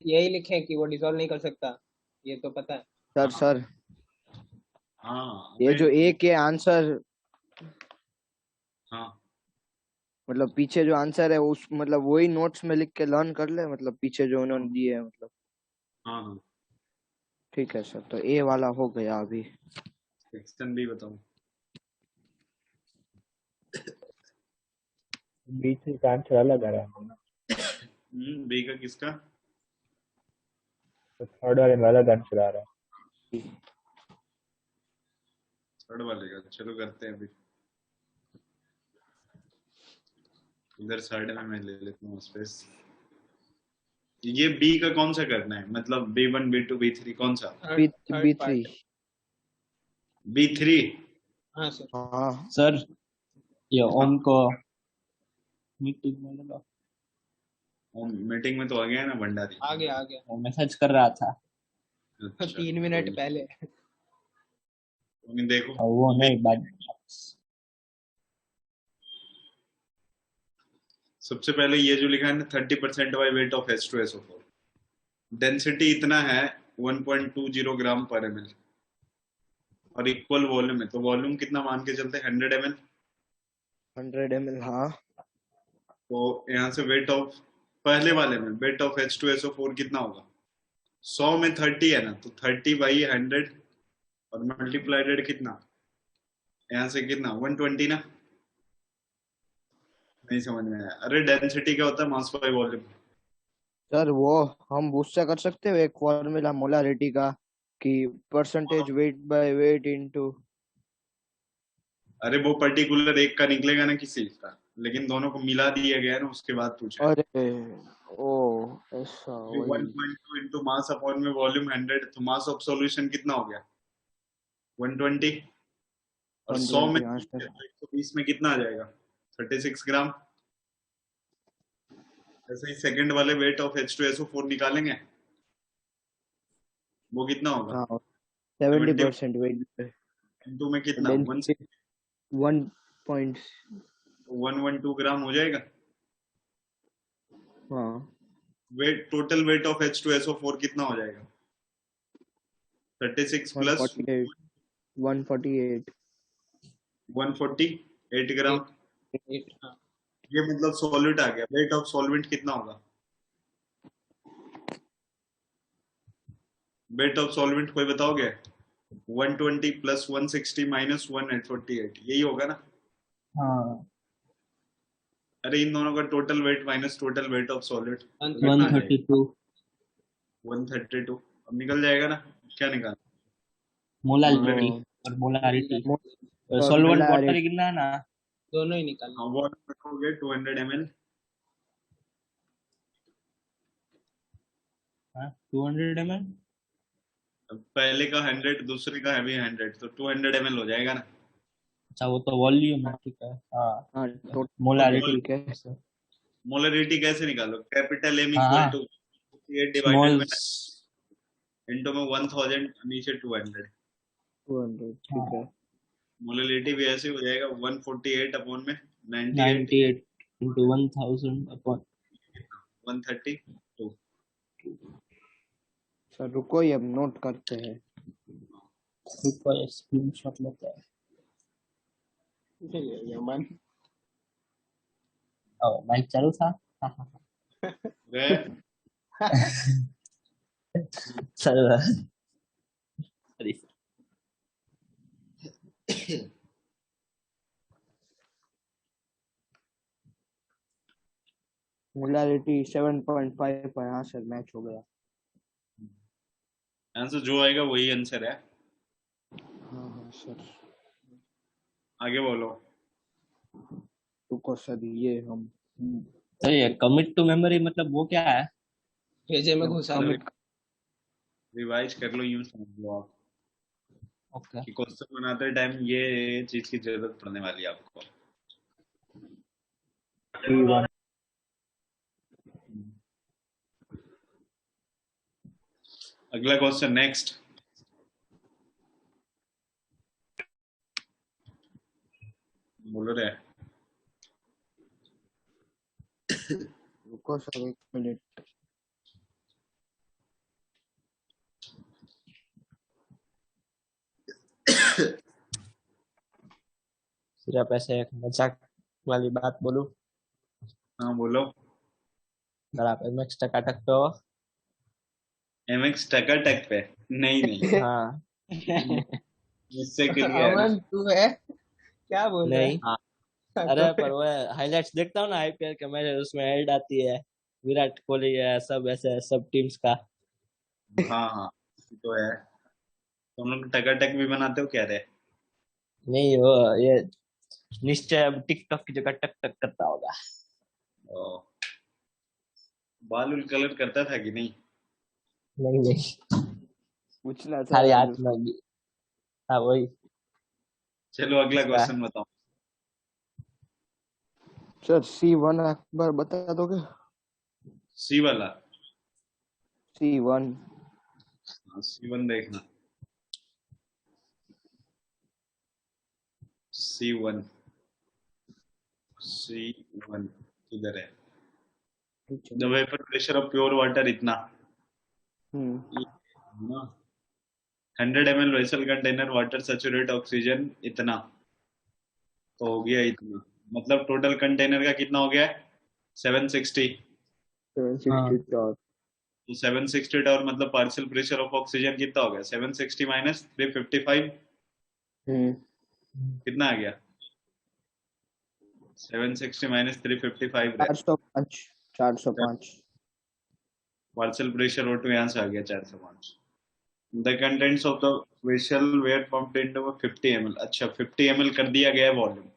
यही लिखे कि वो डिसॉल्व नहीं कर सकता, ये तो पता है। सर हाँ सर, हाँ ये अबे जो ए के आंसर, हाँ मतलब पीछे जो आंसर है उस मतलब वही नोट्स में लिख के लर्न कर ले, मतलब पीछे जो उन्होंने दिए है मतलब। हाँ हाँ। ठीक है सर, तो ए वाला हो गया अभी। सेक्शन भी बताओ। बीच में का आंसर अलग आ रहा है ना, बी का किसका? तो थर्ड वाले में अलग आंसर आ रहा है। थर्ड वाले का चलो करते हैं अभी। इधर साइड में मैं ले लेता हूँ स्पेस। ये बी का कौन सा करना है, मतलब B1 B2 B3 कौन सा? B third third B three. Part. B3। हाँ सर। हाँ सर ये हाँ ओम को मीटिंग में लगा, मीटिंग में तो आ गया है ना भंडारी। आ गया आ गया। वो मैसेज कर रहा था। अच्छा 3 मिनट पहले। देखो। और वो नहीं बात। सबसे पहले ये जो लिखा है ना 30% by weight of H2SO4, density इतना है 1.20 ग्राम पर ml और इक्वल वॉल्यूम है, तो वॉल्यूम कितना मान के चलते हैं 100 ml। 100 ml, हाँ। तो यहाँ से वेट ऑफ, पहले वाले में वेट ऑफ H2SO4 कितना होगा? 100 में 30 है ना, तो 30/100 और मल्टीप्लाइडेड कितना, यहाँ से कितना 120 ना। नहीं समझ में आया। अरे डेंसिटी क्या होता है, मास बाय वॉल्यूम। सर वो हम उससे कर सकते हो एक फॉर्मूला मोलारिटी का, कि percentage weight by weight into. अरे वो पर्टिकुलर एक का निकलेगा ना किसी का, लेकिन दोनों को मिला दिया गया है ना, उसके बाद पूछा है। अरे ओ, ऐसा ये वही। 1.2 इंटू मास अपॉन में वॉल्यूम 100, तो मास ऑफ सॉल्यूशन कितना हो गया 120। और 100 में 120, हाँ 30 सर। है तो 120 में कितना आ जाएगा 36 ग्राम। ऐसे ही सेकंड वाले वेट ऑफ H2SO4 निकालेंगे, वो कितना होगा हाँ, 70 70% वेट इंटू में कितना डेंसिटी 1 पॉइंट। 112 ग्राम हो जाएगा। हाँ, wait, total weight of H2SO4 कितना हो जाएगा 36 प्लस 148, 148। 148 ग्राम। 8 हाँ। ये मतलब सॉल्वेंट आ गया, वेट ऑफ सॉल्वेंट कितना होगा, वेट ऑफ सॉल्वेंट कोई बताओगे? 120 प्लस 160 माइनस 148, यही होगा ना। हाँ अरे इन दोनों का total weight minus total weight of solid तो कितना आ जाएगा 132 132। अब निकल जाएगा ना, क्या निकाल? Molality molarity. हाँ, और मोलारिटी। और सॉल्वेंट वाटर मोलारिटी। कितना है ना? दोनों ही निकालना। हाँ वाटर रखोगे 200 ml। हाँ 200 ml। पहले का 100, दूसरे का हैवी 100, तो 200 ml हो जाएगा ना। अच्छा वो तो वॉल्यूम है, ठीक है हाँ। हाँ, और मोलारिटी ठीक है। मोलरिटी कैसे निकालो, कैपिटल M हाँ इक्वल हाँ टू 8 डिवाइडेड स्मॉल। में इंटू में 1000 नीचे 200। 200, ठीक हाँ है। मोलरिटी भी ऐसे हो जाएगा 148 अपॉन में 98 98 इंटू 1000 अपॉन। 132। सर रुको, ये अब नोट करते हैं। रुको ये स्क्रीनशॉट लेते हैं। ये मन। ओ माइक चालू था। हाँ हाँ वे चल रहा है। सॉरी। मोलारिटी 7.5 पर, हाँ सर मैच हो गया। आंसर जो आएगा वही आंसर है। हाँ हाँ सर। आगे बोलो। रुको सर, ये हम तो ये कमिट टू मेमोरी मतलब वो क्या है? भेजे में घुसा लो। कमिट। रिवाइज कर लो, यूं समझ लो आप ओके। कि क्वेश्चन बनाते टाइम ये चीज की जरूरत पड़ने वाली है आपको। अगला क्वेश्चन नेक्स्ट। बोलो रे। रुको सर, 1 मिनट। फिर आप ऐसे एक मजाक वाली बात बोलूं, हाँ बोलो। अगर आप एमएक्स टकाटक पे हो। एमएक्स टकाटक पे? नहीं नहीं, हाँ। मुझसे किल गया है ना। अमन तू है क्या बोल रहा नहीं, हाँ है? अरे तो पर वो हाइलाइट्स देखता हूँ ना आईपीएल के, मैं उसमें ऐड आती है विराट कोहली है, सब ऐसे सब टीम्स का। हाँ हाँ, तो है। तुम लोग टकाटक भी बनाते हो क्या रे? नहीं वो ये निश्चय अब टिकटॉक की जगह टक टक करता होगा। ओ, बाल उल कलर करता था कि नहीं? नहीं नहीं, पूछना था खाली आज हाथ में उसको। हाँ वही चलो अगला इसका। क्वेश्चन बताओ। सर C1 एक बार बता दोगे? सी वाला? C1। हाँ, C1 देखना। C1, C1 किधर है? The vapour pressure of pure water इतना हम्म। ना, 100 ml vessel container water saturate oxygen इतना, तो हो गया इतना। मतलब टोटल कंटेनर का कितना हो गया है? 760। 760 हाँ टॉर। तो 760 और मतलब पार्शियल प्रेशर ऑफ ऑक्सीजन कितना हो गया? 760 माइनस 355, हम्म। कितना आ गया? 760 माइनस 355 रहे। 405। 405। पार्शियल प्रेशर O2 यहाँ से आ गया 405। The contents of the vessel were pumped into 50 ml। अच्छा 50 ml कर दिया गया है वॉल्यूम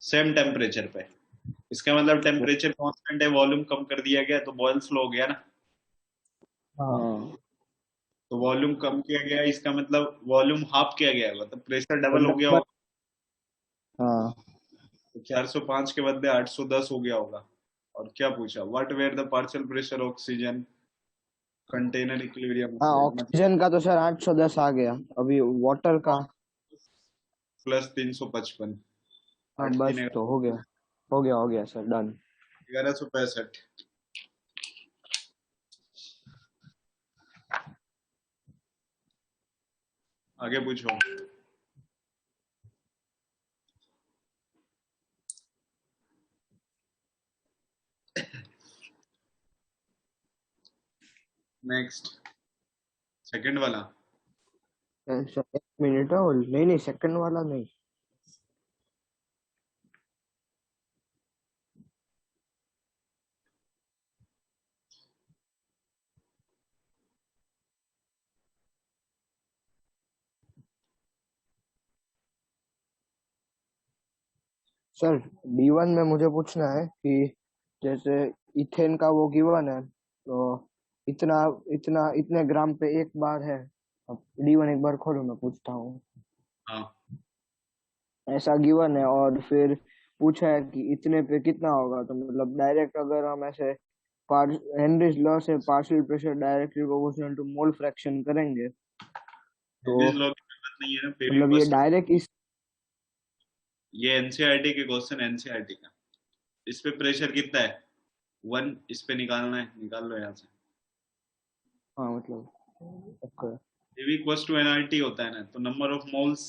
सेम टेम्परेचर पे। इसका मतलब टेम्परेचर कांस्टेंट है, वॉल्यूम कम कर दिया गया, तो बॉयल स्लो हो गया ना। हाँ हाँ तो वॉल्यूम कम किया गया, इसका मतलब वॉल्यूम हाफ किया गया होगा, तो प्रेशर तो डबल हो गया नंबर। होगा। हाँ तो 405 के बदले 810 हो गया होगा। और क्या पूछा? What were the partial pressure oxygen container equilibrium हाँ, मतलब ऑक्सीजन का तो सर 810 आ गया। अभी वाटर का। प्लस 355, हाँ आठ बस तीन तो हो गया। हो गया सर, डन। 1165। आगे पूछो। नेक्स्ट, सेकंड वाला। सर 1 मिनट है, और नहीं नहीं सेकंड वाला नहीं। सर D1 में मुझे पूछना है कि जैसे इथेन का वो गिवन है, तो इतना इतना इतने ग्राम पे एक बार है। अब D1 एक बार खोलो, मैं पूछता हूँ। हाँ ऐसा गिवन है और फिर पूछा है कि इतने पे कितना होगा, तो मतलब डायरेक्ट अगर हम ऐसे हेनरीज लॉ से partial pressure directly proportional to mole fraction करेंगे, तो हेनरीज लॉ की जरूरत नहीं है ना, फिर भी मतलब ये क्वेश्चन। डायरेक्ट इस। ये एनसीईआरटी के क्वेश्चन, एनसीईआरटी का। इस पे प्रेशर कितना है? 1। इस पे निकालना है, निकाल लो यहाँ से। हाँ मतलब okay। PV equals to NRT होता है ना, तो नंबर ऑफ मोल्स,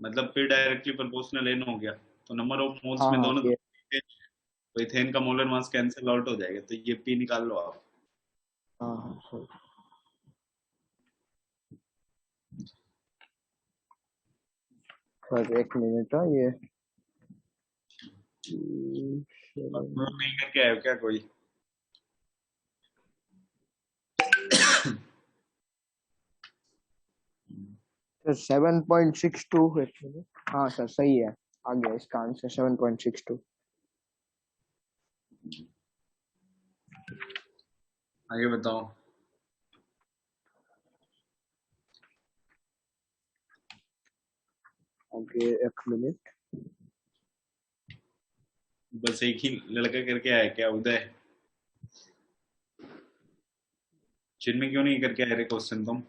मतलब फिर डायरेक्टली प्रोपोर्शनल एन हो गया। तो नंबर ऑफ मोल्स हाँ में हाँ दोनों ये। तो इथेन का मोलर मास कैंसिल आउट हो जाएगा, तो ये पी निकाल लो आप। हाँ हाँ सर। सर 1 मिनट है ये। और प्रूव नहीं करके आए हो क्या कोई? सर 7.62 है। हाँ सर सही है। आ गया इसका आंसर 7.62। आगे बताओ। आगे 1 मिनट। बस एक ही लड़का करके आया क्या, उदय? जिनमें क्यों नहीं करके आए रे क्वेश्चन तुम?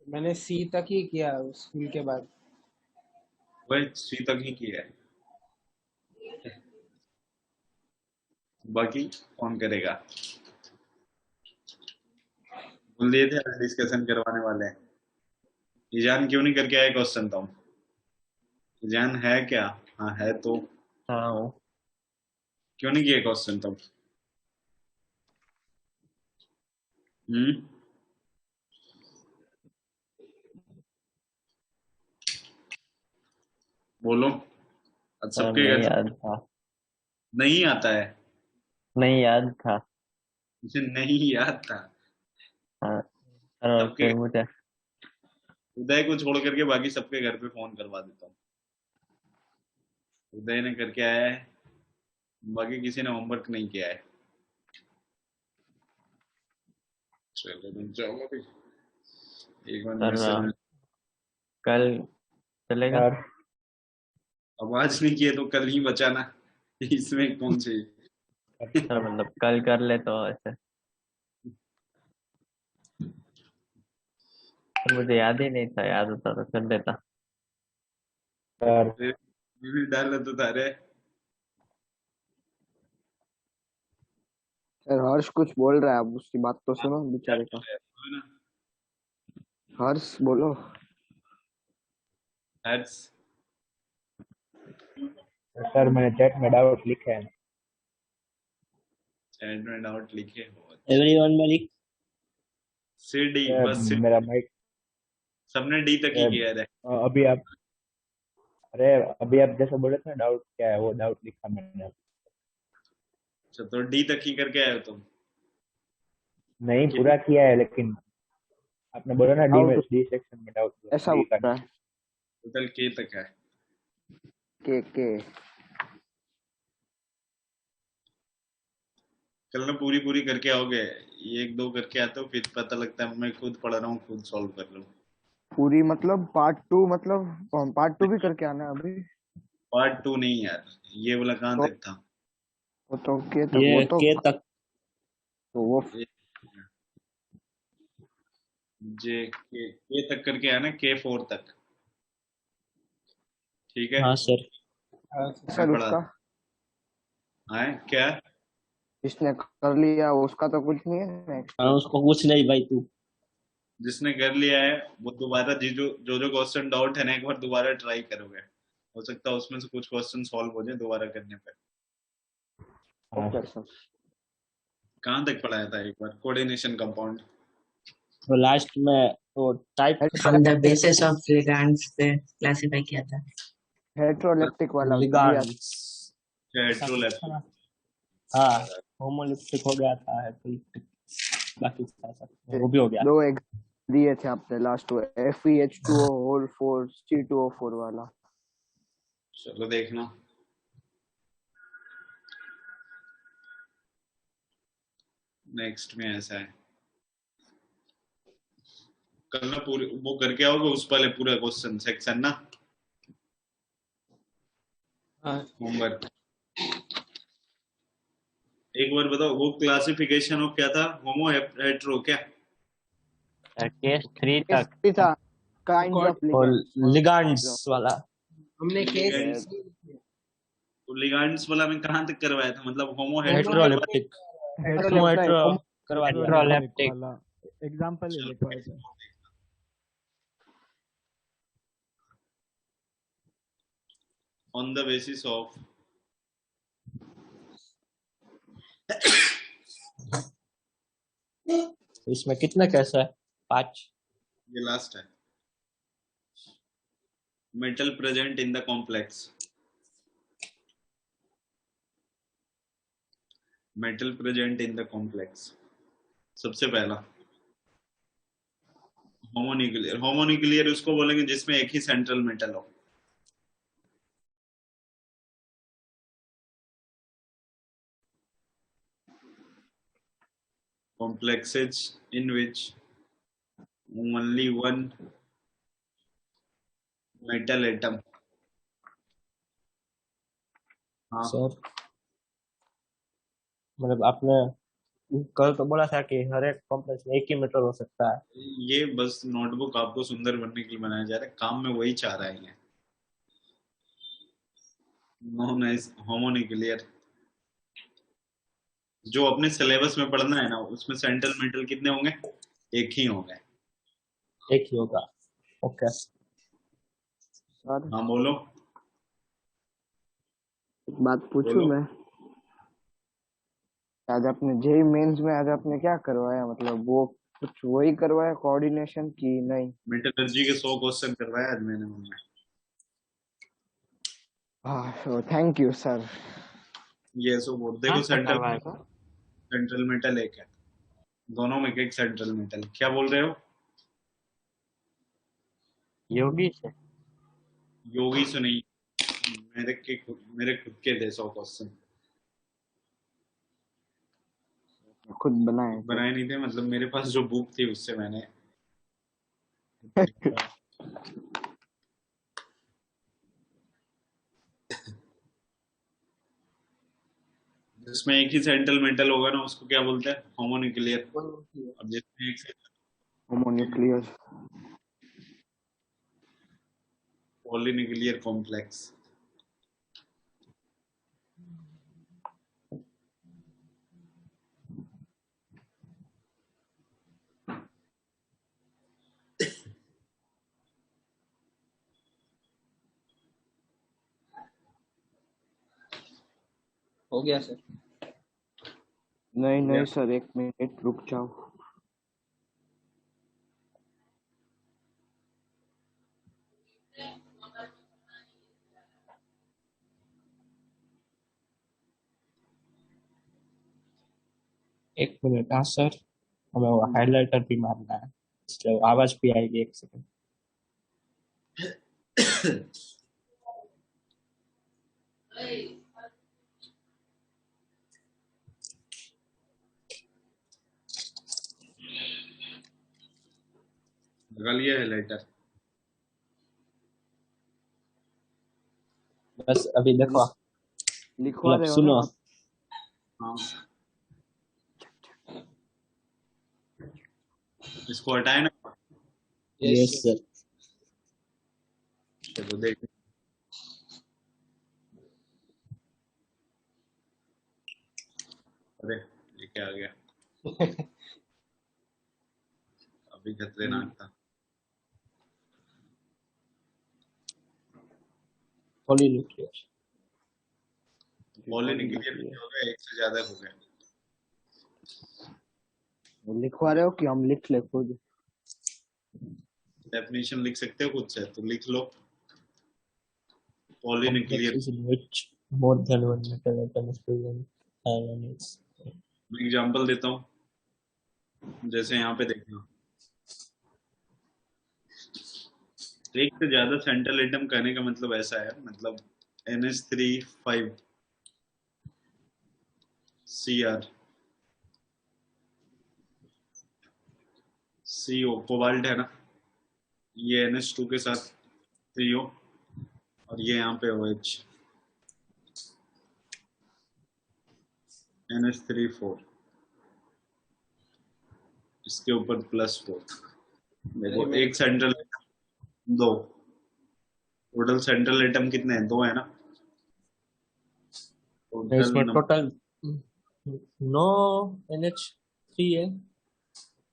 मैंने सी तक ही किया स्कूल के बाद। वह सी तक ही किया है, बाकी कौन करेगा? बोल दिए थे डिस्कशन करवाने वाले हैं। ईजान क्यों नहीं करके आए क्वेश्चन तुम? जैन है क्या? हाँ है तो हाँ हूँ। क्यों नहीं किया क्वेश्चन तब? हम्म बोलो। आज सर सबके नहीं घर याद था। नहीं आता है। नहीं याद था। मुझे नहीं याद था। हाँ सर, और सबके फिर मुझे उदय को छोड़ करके बाकी सबके घर पे फोन करवा देता हूँ। उदय ने करके आया है, बाकी किसी ने होमवर्क नहीं किया है। चलो तुम जाओ अभी, एक बार मेरे सर से कल चलेगा। और आवाज नहीं किए तो कल ही बचाना। इसमें कौन सी सर मतलब कल कर ले तो ऐसे। सर मुझे याद ही नहीं था, याद होता तो कर देता। और डाल तो तारे। सर हर्ष कुछ बोल रहा है, आप उसकी बात तो सुनो बेचारे का। हर्ष बोलो। हर्ष सर मैंने चैट में डाउट लिखे हैं। चैट में डाउट लिखे हो? एवरीवन में लिख। डी बस मेरा माइक सबने डी तक ही किया है। अभी आप, अरे अभी आप जैसे बोले थे ना डाउट क्या है, वो डाउट लिखा मैंने। अच्छा तो डी तक ही करके आए हो तुम? नहीं पूरा किया है, लेकिन आपने बोला ना डी में, डाउट डी सेक्शन में डाउट ऐसा डी बोल का रहा नहीं। है टोटल के तक है। के कल ना पूरी पूरी करके आओगे? एक दो करके आते हो फिर पता लगता है मैं खुद पढ़ रहा हूँ खुद सॉल्व कर लूँ। पूरी मतलब पार्ट टू, मतलब पार्ट टू भी करके आना है अभी। पार्ट टू नहीं यार, ये वाला कहाँ तो तक था? वो तो के तक, वो ये तो के तक। वो जे के तक करके आना, के फोर तक। ठीक है हाँ सर। हाँ, मैं सर पढ़ा उसका है क्या? जिसने कर लिया उसका तो कुछ नहीं है नेक्स्ट हाँ वीक। उसको कुछ नहीं भाई तू। जिसने कर लिया है वो दोबारा जो क्वेश्चन डाउट है ना एक बार दोबारा ट्राई करोगे, हो सकता है उसमें से कुछ क्वेश्चन सॉल्व हो जाए दोबारा करने पे। हाँ ओके सर। कहाँ तक पढ़ाया था एक बार? Coordination compound. तो लास्ट में वो type on the basis of ligands पे क्लासिफाई किया था। हेट्रोलेप्टिक वाला दिया। लिगांड्स ऐसा कुछ था हेट्रोलैप्टिक। ना। हाँ होमोलिप्टिक हो गया था, हेट्रोलिप्टिक बाकी था सब वो भी हो गया। दो एक दिए थे आपने लास्ट वो FeH2O होल 4 C2O4 वाला। चलो देखना। नेक्स्ट में ऐसा है, कल ना पूरे वो करके आओगे उस वाले पूरा क्वेश्चन सेक्शन ना, हाँ। होमवर्क। एक बार बताओ वो क्लासिफिकेशन ऑफ क्या था? होमो हेट्रो क्या? केस 3 तक था काइंड्स ऑफ और लिगेंड्स। लिगांड्स वाला। हमने केस लिगेंड्स। तो लिगेंड्स वाला में कहाँ तक करवाया था? मतलब होमो हेट्रो हेट्रोलिप्टिक होमो हेट्रो करवा दिया। हेट्रोलेप्टिक वाला एग्जांपल ही लिखवाए थे। ऑन द बेसिस ऑफ इसमें कितना कैसा है? 5। ये लास्ट है। Metal present in the complex. Metal present in the complex सबसे पहला होमोन्यूक्लियर। होमोन्यूक्लियर उसको बोलेंगे जिसमें एक ही सेंट्रल मेटल हो। complexes in which only one metal atom। हाँ सर मतलब आपने कल तो बोला था कि हर एक कॉम्प्लेक्स में एक ही मेटल हो सकता है। ये बस नोटबुक आपको सुंदर बनने के लिए बनाया जा रहा है, काम में वही चाह रहा है ये। नॉन एज होमोन्यूक्लियर जो अपने सिलेबस में पढ़ना है ना उसमें सेंट्रल मेटल कितने होंगे? एक ही होंगे। एक ही होगा। ओके सर हाँ बोलो। बात पूछूं बोलो। मैं? आज आपने जेई मेंस में आज आपने क्या करवाया, मतलब वो कुछ वही करवाया कोऑर्डिनेशन की नहीं? मेटलर्जी के 100 क्वेश्चन करवाए आज मैंने उनमें। हाँ, थैंक यू सर। ये सो बोल देखो, कहाँ से करवाएगा? सेंट्रल मेटल एक है, दोनों में एक सेंट्रल मेटल। क्या बोल रहे हो? योगी से। योगी से नहीं, मेरे खुद के थे 100 क्वेश्चन। खुद बनाए थे? बनाए नहीं थे, मतलब मेरे पास जो बुक थी उससे मैंने जिसमें एक ही सेंट्रल मेटल होगा ना उसको क्या बोलते हैं? होमोन्यूक्लियर। और जिसमें एक होमोन्यूक्लियर। Polynuclear complex. हो गया सर। नहीं हो नहीं गया? सर, एक मिनट रुक जाओ। एक मिनट, हाँ सर, हमें वो हाइलाइटर भी मारना है, इसलिए आवाज भी आएगी, एक सेकंड। लगा लिया है लाइटर? बस अभी देखो, लिखवा मतलब रहे हो ना सुनो। आप? हाँ, इसको हटाए ना। Yes sir. चलो देख। अरे ये क्या आ गया? अभी खतरनाक था। पॉलीन्यूक्लियर। पॉलीन्यूक्लियर भी हो गया, एक से ज्यादा हो गया। लिखवा रहे हो कि हम लिख ले खुद? डेफिनेशन लिख सकते हो खुद से, तो लिख लो। Complex polynuclear. is in which more than one metal atom is present and it's मैं एग्जांपल देता हूँ, जैसे यहाँ पे देखना, एक से ज्यादा सेंट्रल एटम कहने का मतलब ऐसा है, मतलब NH3 5 Cr CO कोबाल्ट है ना, ये NH2 के साथ CO, और ये यहाँ पे OH NH3 4, इसके ऊपर +4। देखो एक सेंट्रल, दो टोटल सेंट्रल एटम कितने हैं? 2 है ना टोटल। इसमें टोटल 9 NH3 है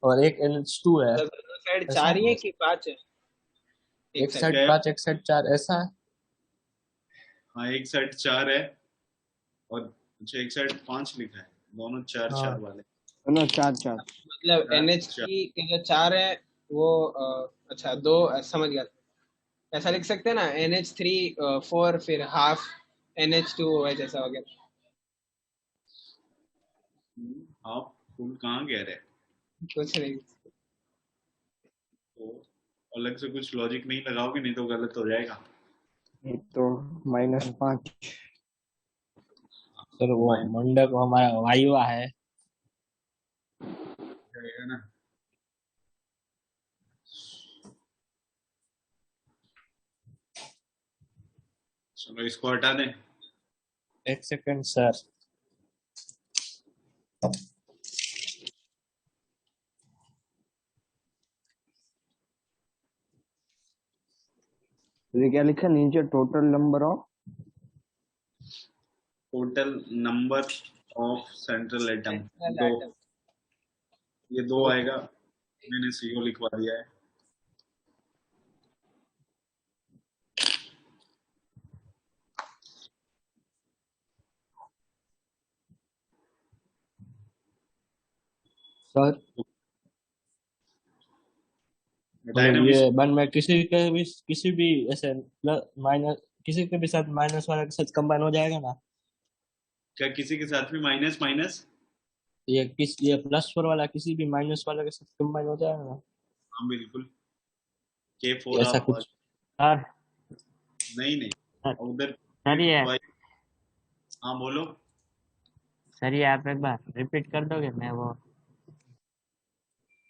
और एक NH2 है, मतलब दोनों साइड ऐसा 4 ही है है? कि 5 है? एक साइड साइड 5 एक साइड 4 ऐसा है। हाँ, एक साइड 4 है और अच्छा एक साइड 5 लिखा है, दोनों 4 हाँ 4 वाले। दोनों चार चार। मतलब 4 4। NH3 के जो 4 है वो अच्छा 2 समझ गया। ऐसा लिख सकते हैं ना, NH3 4 फिर हाफ NH2 है जैसा वगैरह। आप फुल कहाँ कह रहे हैं? कुछ नहीं। तो अलग से कुछ लॉजिक नहीं लगाओगे, नहीं तो गलत हो जाएगा। ये तो -5। सर वो मंडप हमारा वायुआ है। जाएगा ना। चलो इसको हटा दें। एक सेकंड सर। ये क्या लिखा नीचे? Total number of central atom central 2। Atom ये 2 आएगा, मैंने CO लिखवा दिया है। सर मतलब डायनामिक्स ये वन में किसी भी ऐसे माइनस किसी के भी साथ माइनस वाला के साथ कंबाइन हो जाएगा ना। क्या किसी के साथ भी माइनस माइनस? ये प्लस 4 वाला किसी भी माइनस वाला के साथ कंबाइन हो जाएगा ना। हाँ बिल्कुल। K4 ऐसा आप कुछ सर। नहीं नहीं, उधर सर ये भाई। हाँ बोलो। सर ये आप एक बार रिपीट कर दोगे, मैं वो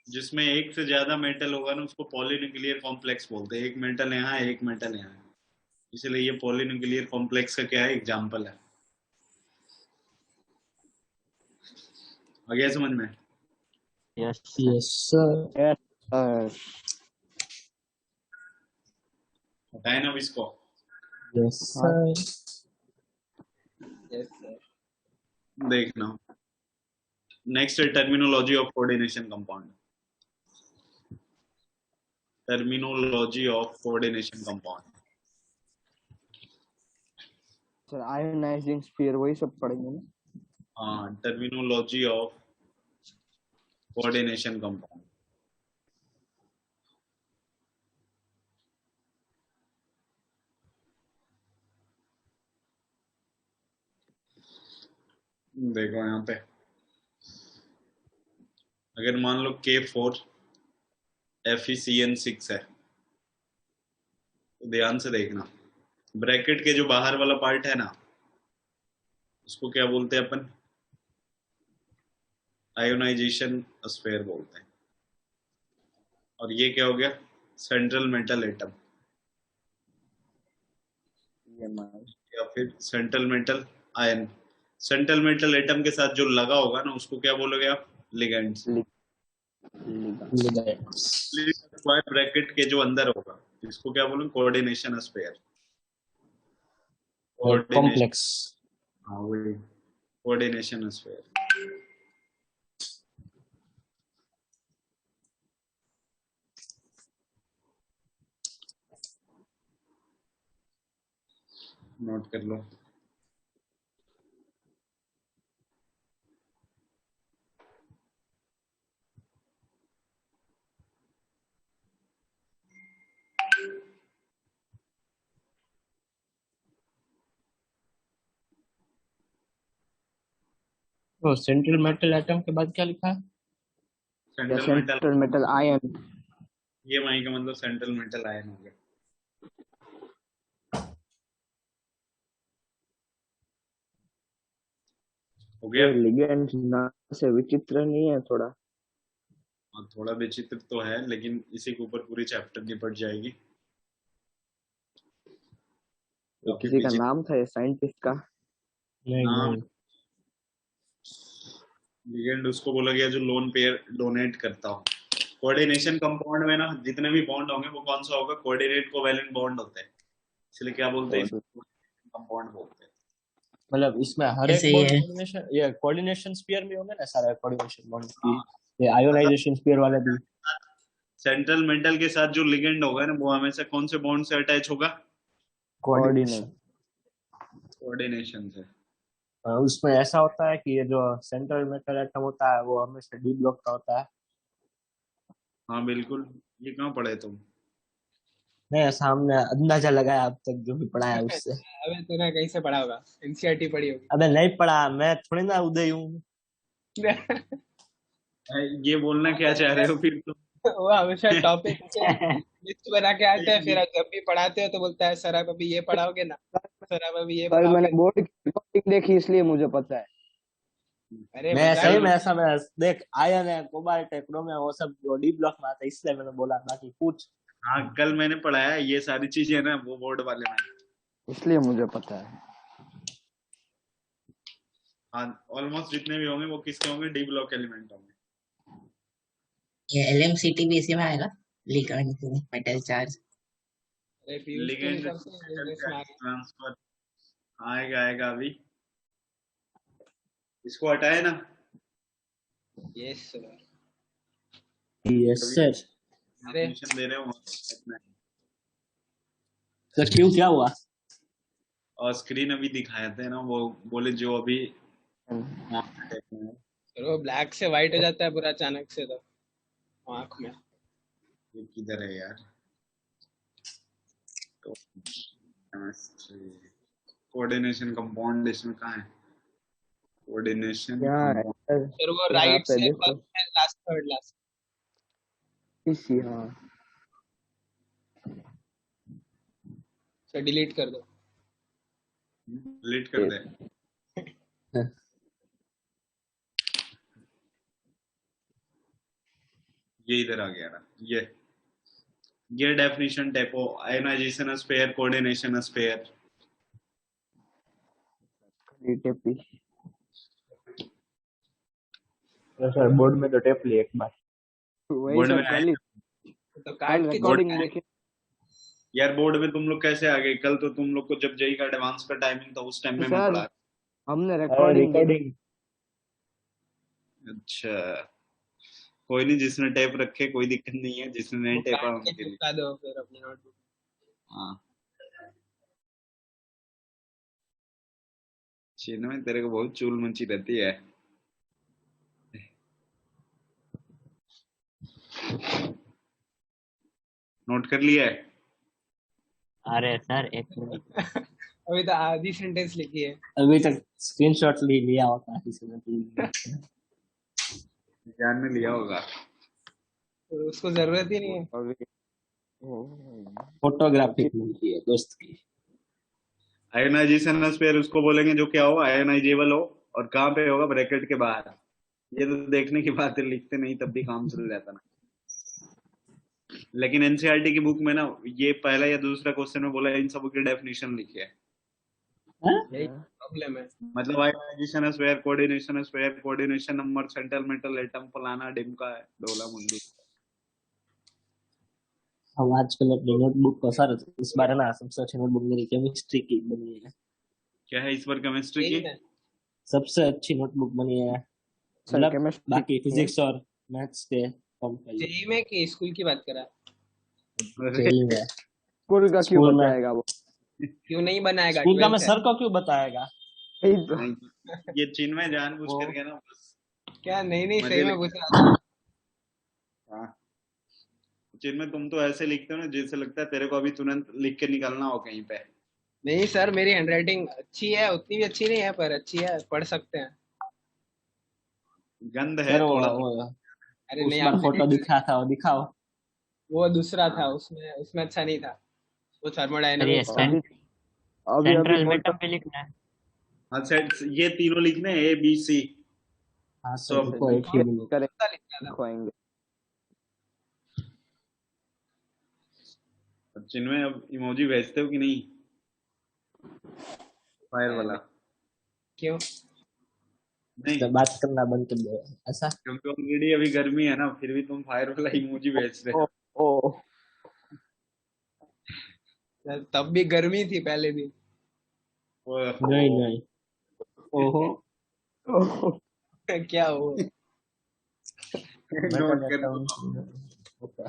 जिसमें एक से ज्यादा मेटल होगा ना उसको पॉलीन्यूक्लियर कॉम्प्लेक्स बोलते हैं। एक मेटल यहाँ है, एक मेटल यहाँ है, इसलिए ये पॉलीन्यूक्लियर कॉम्प्लेक्स का क्या है, एग्जाम्पल है। आ गया समझ में? Yes yes sir. Yes sir. हटाए ना अब इसको। यस हाँ सर। Yes sir. देखना, नेक्स्ट है terminology of coordination compound. Terminology of coordination compound. Sir, ionising sphere वही सब पढ़ेंगे ना। हाँ, टर्मिनोलॉजी ऑफ कोऑर्डिनेशन कंपाउंड। देखो यहाँ पे, अगर मान लो K4 FeCN6 है, तो ध्यान से देखना, ब्रैकेट के जो बाहर वाला पार्ट है ना उसको क्या बोलते हैं अपन? आयोनाइजेशन स्फीयर बोलते हैं। और ये क्या हो गया? सेंट्रल मेटल एटम या फिर central metal ion. Central metal atom के साथ जो लगा होगा ना उसको क्या बोलोगे आप? लिगेंड्स। स्क्वायर ब्रैकेट के जो अंदर होगा इसको क्या बोलोगे? Coordination sphere. Coordination, complex. हाँ वही, कोऑर्डिनेशन स्फीयर। नोट कर लो। तो सेंट्रल मेटल एटम के बाद क्या लिखा है? Central metal, central metal ion. ये वहीं का मतलब सेंट्रल मेटल आयन हो गया। हो गया। ये लिगेंड्स ना से विचित्र नहीं है थोड़ा? हाँ, थोड़ा विचित्र तो है, लेकिन इसी के ऊपर पूरी चैप्टर की पड़ जाएगी। ये काफी किसी का विचित्र नाम था ये साइंटिस्ट का? नहीं नाम। नहीं। लिगेंड उसको बोला गया जो लोन पेयर डोनेट करता हो। कोऑर्डिनेशन कंपाउंड में ना जितने भी बॉन्ड होंगे वो कौन सा होगा? कोऑर्डिनेट कोवैलेंट बॉन्ड होते हैं, इसलिए क्या बोलते हैं? कंपाउंड बोलते हैं। मतलब इसमें हर एक ऐसे ही बॉन्ड है। कोऑर्डिनेशन, ये कोऑर्डिनेशन स्फीयर में होंगे ना सारे कोऑर्डिनेशन बॉन्ड की। हाँ, ये मतलब आयोनाइजेशन स्फीयर वाले भी। सेंट्रल मेटल के साथ जो लिगेंड होगा ना वो हमेशा कौन से बॉन्ड से अटैच होगा? कोऑर्डिनेशन। कोऑर्डिनेशन से। उसमें ऐसा होता है कि ये जो सेंट्रल मेटल एटम होता है वो हमेशा डी ब्लॉक का होता है। हाँ बिल्कुल। ये कहाँ पढ़े तुम? नहीं, ऐसा हमने अंदाजा लगाया अब तक जो भी पढ़ा है उससे। अबे तूने कहीं से पढ़ा होगा, एनसीईआरटी पढ़ी होगी। अबे नहीं पढ़ा, मैं थोड़ी ना उदय हूँ। ये बोलना क्या चाह रहे हो फिर तुम? वो हमेशा टॉपिक लिस्ट बना के आते हैं, फिर जब भी पढ़ाते हो तो बोलता है सर आप अभी ये पढ़ाओगे ना, सर आप अभी ये कल मैंने पढ़ाओगे। बोर्ड की रिकॉर्डिंग देखी इसलिए मुझे पता है। अरे मैं मजाक सही में नहीं। ऐसा मैं देख आयन है, कोबाल्ट है, क्रोम है, वो सब डी ब्लॉक में आता है, इसलिए मैंने बोला। बाकी पूछ। हाँ कल मैंने पढ़ाया ये सारी चीजें ना वो बोर्ड वाले में। इसलिए मुझे पता है। हाँ, ऑलमोस्ट जितने भी होंगे वो किसके होंगे? डी ब्लॉक एलिमेंट होंगे। ये LMCT भी इसी में आएगा, लिगेंड मेटल चार्ज। अरे पीयूष के लिगेंड हिसाब से इंग्लिश में आ गया। ट्रांसफर आएगा आएगा अभी। इसको हटाए ना। Yes sir. Yes sir. अरे परमिशन दे रहे हो तो क्यों, क्या हुआ? और स्क्रीन अभी दिखाए थे ना, वो बोले जो अभी हम्म। सर फिर वो ब्लैक से व्हाइट हो जाता है पूरा अचानक से, तो आँख में। ये किधर है यार? तो केमिस्ट्री कोऑर्डिनेशन कंपाउंड इसमें कहाँ है? कोऑर्डिनेशन यहाँ है कंपाउंड सर, फिर वो यहाँ राइट पे से देखो, फर्स्ट है, लास्ट थर्ड लास्ट। इसी, हाँ। से डिलीट कर दो। डिलीट कर दे। ये इधर आ गया ना, ये definition type of ionization sphere coordination sphere. टेपी तो सर बोर्ड में तो टेप ली एक बार। वही बोर्ड सब में कल ही, तो कल काट के रिकॉर्डिंग चिपका देखे। यार बोर्ड में तुम लोग कैसे आ गए? कल तो तुम लोग को जब जेई का एडवांस का टाइमिंग था उस टाइम में मैं सर पढ़ा। हमने अरे रिकॉर्डिंग देखी। रिकॉर्डिंग अच्छा, कोई नहीं, जिसने टेप रखे कोई दिक्कत नहीं है, जिसने नहीं वो टेपा काट के उनके लिए। चिपका दो फिर अपनी नोटबुक। हाँ चीन में तेरे को बहुत चूल मची रहती है। नोट कर लिया है? अरे सर एक मिनट, अभी तो आधी सेंटेंस लिखी है। अभी तक स्क्रीनशॉट लिया होता है किसी ने। ध्यान में लिया होगा। तो उसको जरूरत ही नहीं है। अभी फोटोग्राफी की है दोस्त की। आयोनाइजेशन स्फीयर उसको बोलेंगे जो क्या हो, आयोनाइजेबल हो, और कहाँ पे होगा? ब्रैकेट के बाहर। ये तो देखने की बात है, लिखते नहीं तब भी काम चल जाता ना। लेकिन एनसीईआरटी की बुक में ना ये पहला या दूसरा क्वेश्चन में बोला इन सब की डेफिनेशन लिखी है। यही प्रॉब्लम है। मतलब ionisation sphere coordination number central metal atom फलाना डिमका डोला मुंडी। हम आजकल अपनी नोटबुक को सर इस बार है ना सबसे अच्छी नोटबुक मेरी केमिस्ट्री की बनी है। क्या है इस बार केमिस्ट्री यही की? है। सबसे अच्छी नोटबुक बनी है, सर मतलब केमिस्ट्री बाकी फिजिक्स और मैथ्स के कंपेयर जेई में कि स्कूल की बात करा? जेई में। स्कूल का क्यों स्कूल में बताएगा वो? क्यों नहीं बनाएगा? स्कूल का मैं 12th है। सर को क्यों बताएगा? यही तो। नहीं, ये चिन्मय जानबूझ वो करके ना बस क्या? नहीं नहीं, मजे सही में लेके। पूछ रहा था। हाँ चिन्मय, तुम तो ऐसे लिखते हो ना जैसे लगता है तेरे को अभी तुरंत लिख के निकलना हो कहीं पे। नहीं सर, मेरी हैंडराइटिंग अच्छी है, उतनी भी अच्छी नहीं है पर अच्छी है, पढ़ सकते हैं। गंद है सर थोड़ा सा। वो अरे उस नहीं, बार आपने फोटो दिखा था, वो दिखाओ। वो दूसरा था, हाँ उसमें उसमें अच्छा नहीं था। वो सर ये थर्मोडायनेमिक्स था। अभी अभी सेंट्रल फोटो मेटल पे लिखना है। हाँ सेट, ये तीनों लिखने ए बी सी हाँ सर सब। रुको एक ही मिनट। करेंगे, दूसरा लिखना था। लिखवाएंगे। अब चिन्मय अब इमोजी भेजते हो कि नहीं? फायर वाला? क्यों? नहीं, इससे बात करना बंद कर दो ऐसा। क्योंकि ऑलरेडी अभी गर्मी है ना, फिर भी तुम फायर वाला इमोजी भेज रहे ओ हो। ओ तब भी गर्मी थी पहले दिन। नहीं नहीं, ओहो ओ, क्या हो? मैं कर नोट कर देता दो। हूँ। ओके।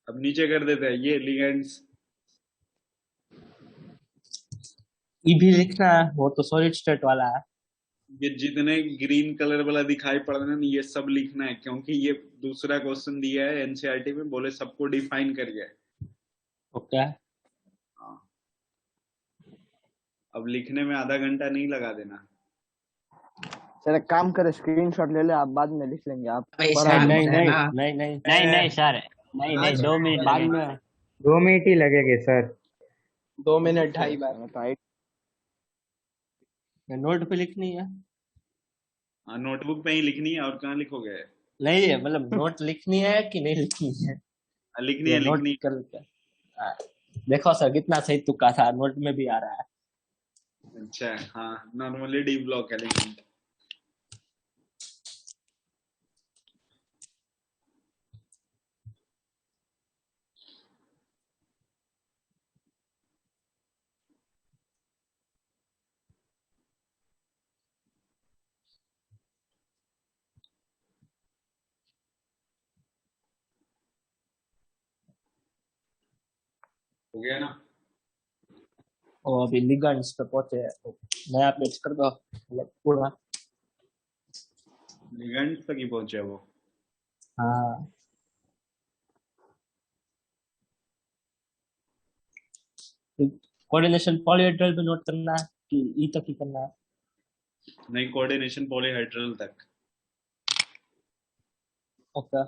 अब नीचे कर देते हैं ये लिगेंड्स। ये भी लिखना है, वो तो सॉलिड स्टेट वाला है। ये जितने ग्रीन कलर वाला दिखाई पड़ रहा है ना, ये सब लिखना है, क्योंकि ये दूसरा क्वेश्चन दिया है एनसीईआरटी में, बोले सबको डिफाइन करिए। ओके। हाँ, अब लिखने में आधा घंटा नहीं लगा देना। सर एक काम करे, स्क्रीनशॉट ले ले, आप बाद में लिख लेंगे। आप भाई बड़ा नहीं शांत नहीं है नहीं ना। नहीं नहीं नहीं नहीं सर, नहीं नहीं 2 मिनट बाद लगेंगे। में 2 मिनट ही लगेंगे सर। 2 मिनट 2.5 बार। टाइट। नोट पे लिखनी है? हाँ नोटबुक पे ही लिखनी है, और कहाँ लिखोगे? नहीं है मतलब नोट लिखनी है कि नहीं लिखनी है? हाँ, लिखनी ये है नोट लिखनी है। कर हाँ, देखो सर कितना सही तुक्का था, नोट में भी आ रहा है। अच्छा हाँ, नॉर्मली डी ब्लॉक है लेकिन। हो गया ना? और अभी लिगेंड्स पे पहुंचे हैं, तो नया पेज कर दो मतलब पूरा। लिगेंड तक ही पहुंचे वो। हाँ कोऑर्डिनेशन पॉलीहेड्रल पे नोट करना है कि ई तक ही करना है? नहीं, कोऑर्डिनेशन पॉलीहेड्रल तक। ओके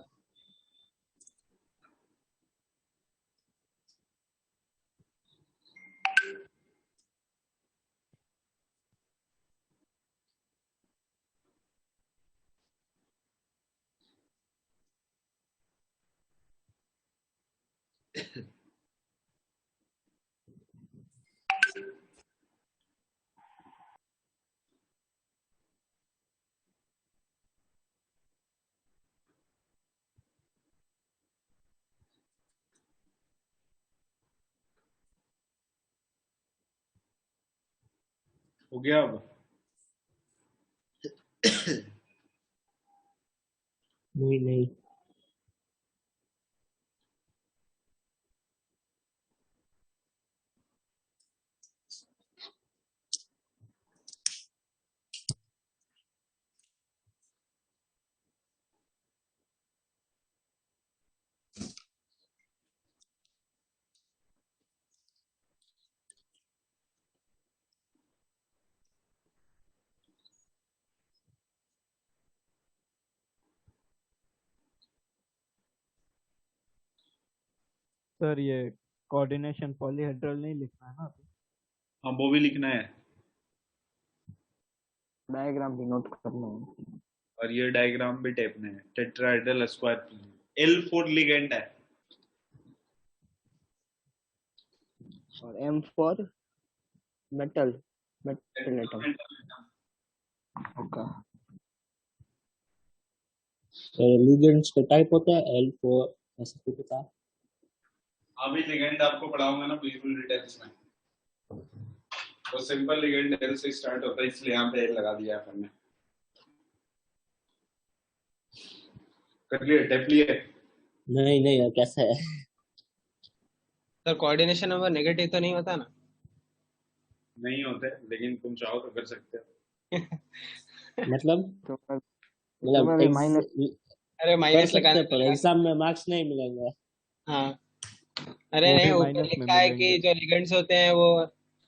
हो गया अब? नहीं नहीं सर ये कोऑर्डिनेशन पॉलीहेड्रल नहीं लिखना है ना अभी? हाँ, वो भी लिखना है डायग्राम भी नोट करना है। और ये डायग्राम भी टेपने है। टेट्राहेड्रल स्क्वायर L4 लिगेंड है। और M for metal metal atom. Okay तो लिगेंड्स के टाइप होता है L4 ऐसा कुछ होता है। अभी लिगेंड आपको पढ़ाऊंगा ना बिल्कुल डिटेल्स में। तो सिंपल लिगेंड L से स्टार्ट होता है, इसलिए यहाँ पे L लगा दिया है हमने। कर लिए, टेप लिए? नहीं नहीं कैसा है? सर कोऑर्डिनेशन नंबर नेगेटिव तो नहीं होता ना? नहीं होते, लेकिन तुम चाहो तो कर सकते हो। मतलब तो मतलब भी माइनस अरे कर माइनस सकते लगाने हैं पर पड़ेगा। एग्जाम में मार्क्स नहीं मिलेंगे। हाँ, अरे वो नहीं, भी ऊपर माइनस में लिखा है कि मिलेंगे। जो लिगेंड्स होते हैं वो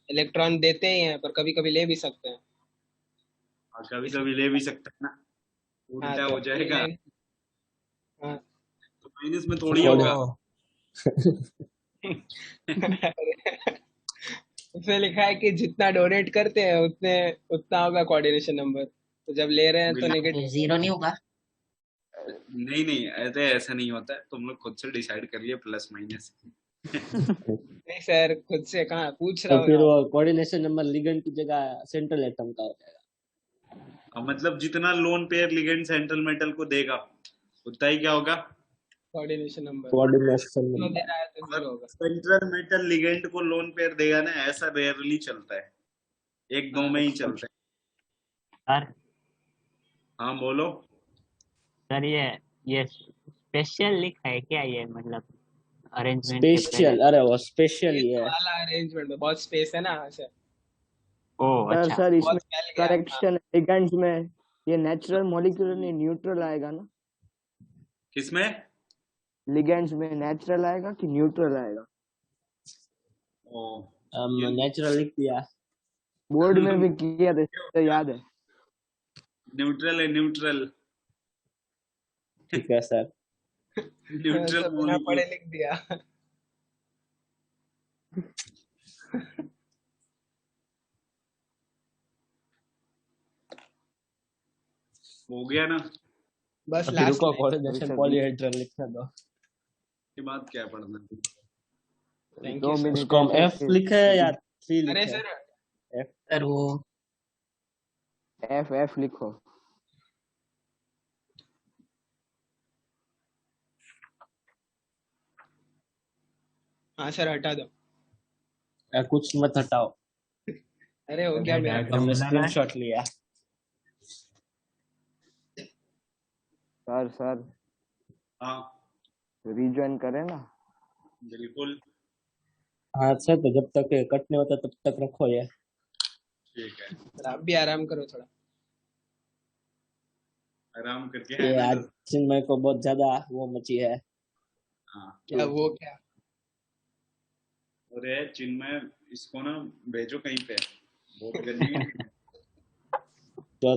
इलेक्ट्रॉन देते ही हैं, पर कभी कभी ले भी सकते हैं। और कभी कभी ले भी सकते हैं ना, हाँ उल्टा तो हो जाएगा हाँ तो माइनस में थोड़ी कोऑर्डिन- होगा। उसमें लिखा है कि जितना डोनेट करते हैं उतना होगा कोऑर्डिनेशन नंबर, तो जब ले रहे हैं तो बिल्कुल। तो नेगेटिव। जीरो नहीं होगा? नहीं नहीं, ऐसा नहीं होता है, तुम लोग खुद से डिसाइड करिए प्लस माइनस। नहीं सर, खुद से कहाँ पूछ तो रहा हूँ फिर ना। वो कोऑर्डिनेशन नंबर लिगेंड की जगह सेंट्रल एटम का हो जाएगा। मतलब जितना lone pair ligand central metal को देगा उतना ही क्या होगा? कोऑर्डिनेशन नंबर कोऑर्डिनेशन जो दे नंबर रहा है तो जीरो होगा। सेंट्रल मेटल लिगेंड को लोन पेयर देगा ना, ऐसा रेयरली चलता है, एक दो में ही चलता है। सर हाँ बोलो। सर ये स्पेशल लिखा है क्या ये, मतलब अरेंजमेंट के पहले? स्पेशल, अरे वो स्पेशल ये ही तो है। वाला अरेंजमेंट में बहुत स्पेस है ना सर, ओ सर अच्छा। सर इसमें बहुत फैल गया। हाँ, करेक्शन लिगेंड्स में ये नेचुरल मॉलिक्यूलर नहीं न्यूट्रल आएगा ना? किसमें? लिगेंड्स में नेचुरल आएगा कि न्यूट्रल आएगा? ओ, हम ये नेचुरल लिख दिया। बोर्ड में भी किया था तो याद है। न्यूट्रल है, न्यूट्रल ठीक है सर। न्यूट्रल सब बिना मॉलिक्यूल। पढ़े लिख दिया। हो गया ना? बस अभी लास्ट रुको, में। कोऑर्डिनेशन पॉलीहेड्रल लिखने दो। के बाद क्या पढ़ना है? थैंक दो यू सर। मिनट उसको हम एफ लिखे या 3 अरे लिखे? Sir F. सर वो एफ एफ लिखो। हाँ सर हटा दो। कुछ मत हटाओ, अरे हो गया मेरा। हमने स्क्रीनशॉट लिया। सर सर हाँ रीजॉइन करें ना? बिल्कुल, हाँ सर, तो जब तक कट नहीं होता तब तक रखो ये। ठीक है। सर आप भी आराम करो थोड़ा। आराम करके ये है आज ना। चिन्मय को बहुत ज्यादा वो मची है। हाँ क्या वो क्या? अरे चिन्मय इसको ना भेजो कहीं पे, बहुत गंदी है। जो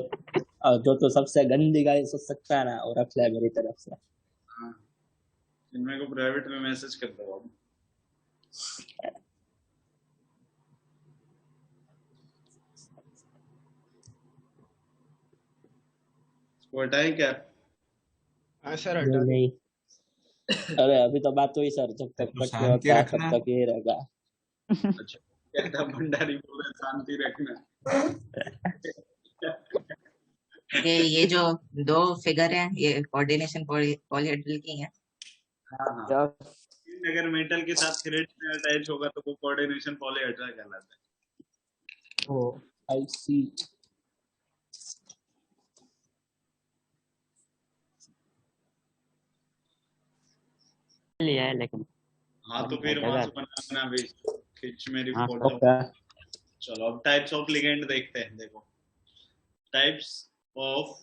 जो तो सबसे गंदी गाय सोच सकता है ना, और रख ले मेरी तरफ से। हाँ चिन्मय को प्राइवेट में मैसेज कर दो अब। इसको हटाए क्या? हाँ सर नहीं हटा दो। नहीं, अरे अभी तो बात हुई सर, जब तक तो कट नहीं शांति होता रखना। तब तक ये रहेगा। अच्छा क्या था भंडारी बोल रहे शांति रखना। ये जो दो फिगर है ये कोऑर्डिनेशन पॉलीहेड्रल की है। हाँ हाँ, क्या? अगर मेटल के साथ थ्रेड में अटैच होगा तो वो कोऑर्डिनेशन पॉलीहेड्रा कहलाता है। ओ आई सी। लिया है लेकिन हाँ अब तो फिर वहां से जगह। बनाना भी, खींच मेरी हाँ फोटो। ओके, चलो अब टाइप्स ऑफ लिगेंड देखते हैं। देखो types of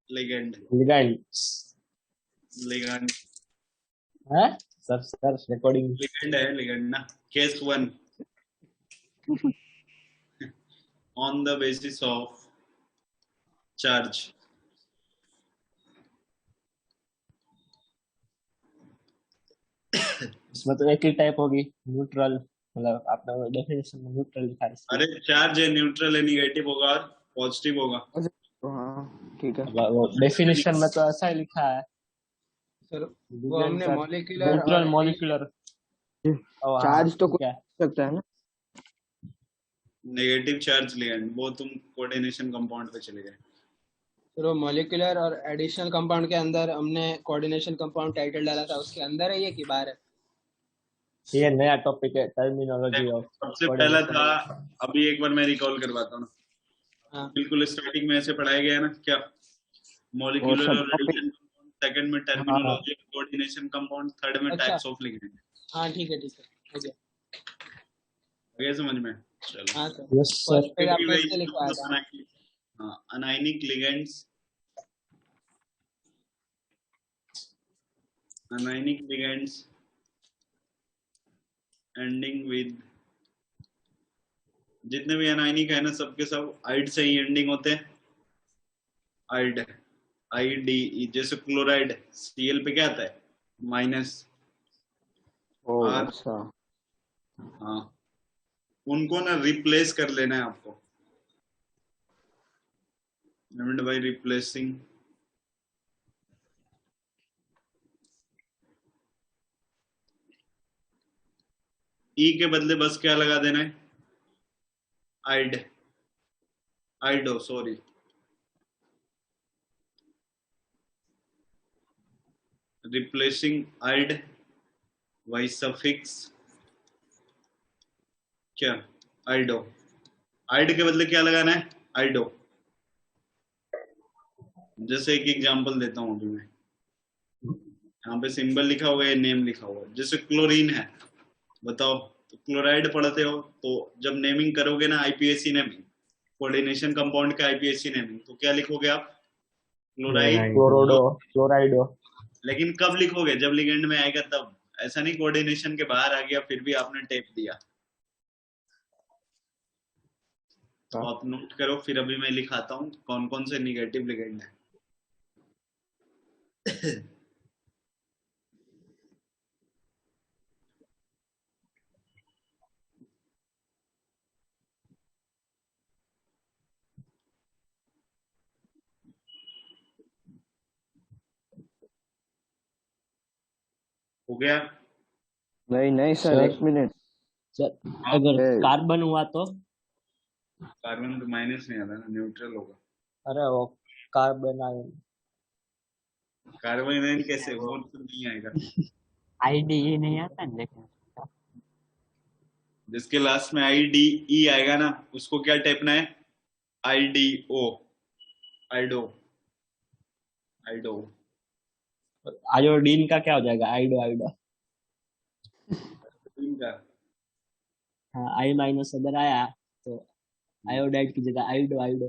ligand. Ligands ligand है सर, सर रिकॉर्डिंग। लिगेंड है लिगेंड ना। Case 1 on the basis of charge. इसमें तो एक ही टाइप होगी, न्यूट्रल, मतलब आपने डेफिनेशन में न्यूट्रल लिखा है इसकी। अरे चार्ज है, न्यूट्रल है, निगेटिव होगा और पॉजिटिव होगा। अच्छा, तो हाँ ठीक है। अब वो डेफिनेशन में तो ऐसा ही लिखा है। सर वो हमने मॉलिक्यूलर न्यूट्रल और मॉलिक्यूलर। चार्ज तो ठीक कोई है। सकता है ना। नेगेटिव चार्ज लिगेंड, वो तुम कोऑर्डिनेशन कंपाउंड पे चले गए। सर वो मॉलिक्यूलर और एडिशनल कंपाउंड के अंदर हमने कोऑर्डिनेशन कंपाउंड टाइटल डाला था, उसके अंदर है ये कि बाहर है? ये नया टॉपिक है, टर्मिनोलॉजी देखो ऑफ सबसे पहला कोऑर्डिनेशन। था, अभी एक बार मैं रिकॉल करवाता हूँ। हाँ बिल्कुल स्टार्टिंग में ऐसे पढ़ाया गया ना क्या, वो मॉलिक्यूलर सब और टॉपिक। एडिशन कंपाउंड, सेकंड में हाँ टर्मिनोलॉजी कोऑर्डिनेशन कंपाउंड, थर्ड में अच्छा, टाइप्स ऑफ लिगेंड। हाँ ठीक है हो गया। आगे समझ में? चलो हाँ sir, yes sir. First page आपने इससे लिखवाया था। हाँ anionic ligands, anionic ligands ending with, जितने भी अनायनिक है ना सबके सब आइड से ही एंडिंग होते हैं। आइड, आई डी ई, जैसे क्लोराइड सीएल पे क्या आता है, माइनस ओ आर। अच्छा। हाँ उनको ना रिप्लेस कर लेना है आपको, बाय रिप्लेसिंग ई के बदले बस क्या लगा देना है, आइड, आइडो sorry, replacing eyed by suffix क्या, आइडो। आइड के बदले क्या लगाना है, आइडो। जैसे एक एग्जांपल देता हूँ अभी मैं, यहाँ पे सिंबल लिखा हुआ है, नेम लिखा हुआ है। जैसे क्लोरीन है, बताओ तो क्लोराइड पढ़ते हो तो जब नेमिंग करोगे ना, आईपीएसी नेमिंग, कोऑर्डिनेशन कंपाउंड का आईपीएसी नेमिंग, तो क्या लिखोगे आप, क्लोराइड। क्लोरोडो, क्लोराइडो। लेकिन कब लिखोगे, जब लिगेंड में आएगा तब। ऐसा नहीं कोऑर्डिनेशन के बाहर आ गया फिर भी आपने टेप दिया। तो आप नोट करो, फिर अभी मैं लिखाता हूँ कौन कौन से निगेटिव लिगेंड है। हो गया? नहीं नहीं सर, सर, एक मिनट। सर अगर ए, कार्बन हुआ तो? कार्बन तो माइनस नहीं आता ना, न्यूट्रल होगा। अरे वो कार्बन आयन। कार्बन आयन कैसे, वो तो नहीं आएगा। आईडीई नहीं आता है लेकिन जिसके लास्ट में आई डी ई आएगा ना, उसको क्या टेपना है, आई डी ओ, आइडो, आइडो। आयोडीन का क्या हो जाएगा, आइडो, आइडो। इनका हाँ, आई माइनस अगर आया तो आयोडाइड की जगह आइडो, आइडो।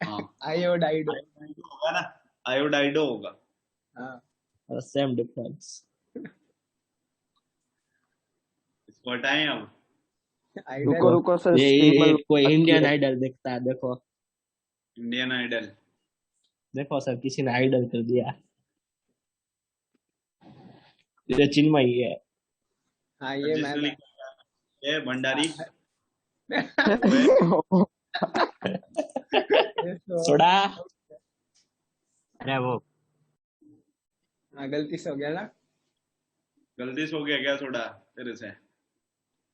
हाँ आयोडाइडो आइडो होगा ना, आयोडाइडो होगा। हाँ सेम डिफरेंस। इसको हटाएं अब। रुको आइडल रुको सर, ये स्टेबल कोई बाकी इंडियन है। आइडल देखता है, देखो इंडियन आइडल। देखो सर, किसी ने आइडल कर दिया। ये चिन्मय ही है। हाँ ये मैं जिसने था। लिखा है भंडारी हाँ, वो है। ये तो सोडा। अरे वो हाँ गलती से हो गया ना। गलती से हो गया क्या थोड़ा तेरे से?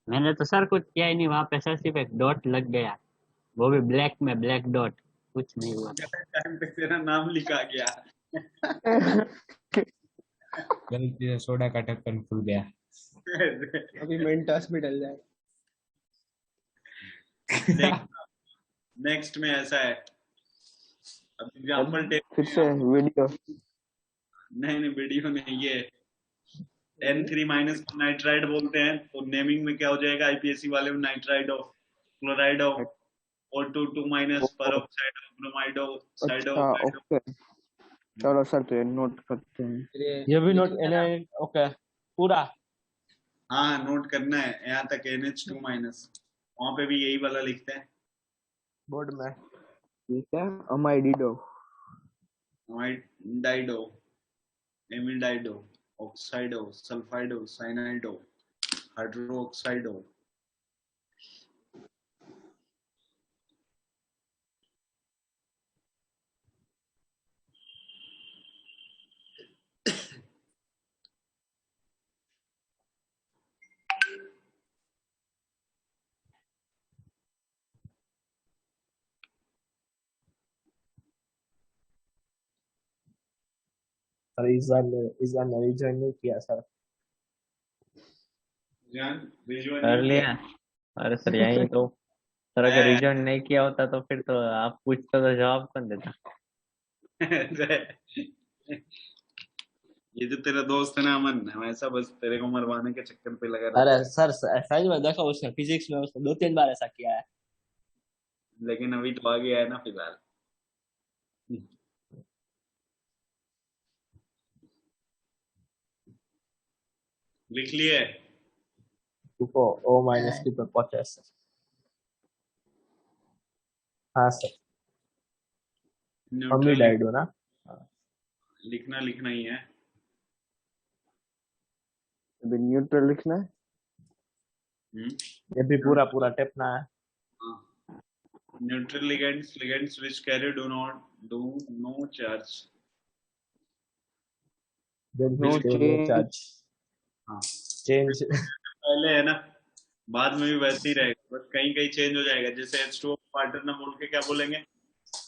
मैंने तो सर कुछ किया ही नहीं, वहां पे सर सिर्फ एक डॉट लग गया, वो भी ब्लैक में, ब्लैक डॉट, कुछ नहीं हुआ। टाइम पे तेरा नाम लिखा गया। गलती से सोडा का ढक्कन खुल गया। अभी मेंटस भी डल जाए। देख नेक्स्ट में ऐसा है, अब एग्जांपल टेक। फिर से वीडियो। नहीं वीडियो नहीं, ये N3 माइनस को नाइट्राइड बोलते हैं, तो नेमिंग में क्या हो जाएगा आईपीएससी वाले में? Nitride of chloride of O22 minus पर ऑक्साइड ऑफ ब्रोमाइड ऑक्साइड अच्छा ऑफ। ओके, चलो सर तो नोट करते हैं। फिर ये भी नोट ओके पूरा। हाँ नोट करना है यहाँ तक NH2 माइनस, वहां पे भी यही वाला लिखते हैं बोर्ड में। ठीक है, अमाइडिडो, डाइडो, एमिडाइडो, ऑक्साइडो, सल्फाइडो, साइनाइडो, हाइड्रोक्साइडो। सर इस बार ने रिजॉइन नहीं किया सर। जान रिजॉइन कर नहीं लिया। अरे सर यही तो, सर अगर किया। रिजॉइन नहीं किया होता तो फिर तो आप पूछते तो जवाब कौन देता। ये जो तेरा दोस्त है ना अमन, हमेशा बस तेरे को मरवाने के चक्कर पे लगा रहता अरे है, सर सच में देखो, उसने फिजिक्स में उसने 2-3 बार ऐसा किया है। लेकिन अभी तो आ गया है ना फिलहाल। लिख लिए? रुको, O माइनस की पे पहुंचे सर। हाँ सर, न्यूट्रल अमीडाइडो ना। लिखना लिखना ही है। अभी न्यूट्रल लिखना है। ये भी पूरा पूरा टिपना है। Neutral ligands which carry do no charge। Then no which carry change. charge हाँ change। पहले है ना, बाद में भी वैसे ही रहेगा, बस कहीं कहीं चेंज हो जाएगा। जैसे H2O पार्टनर ना बोल के क्या बोलेंगे?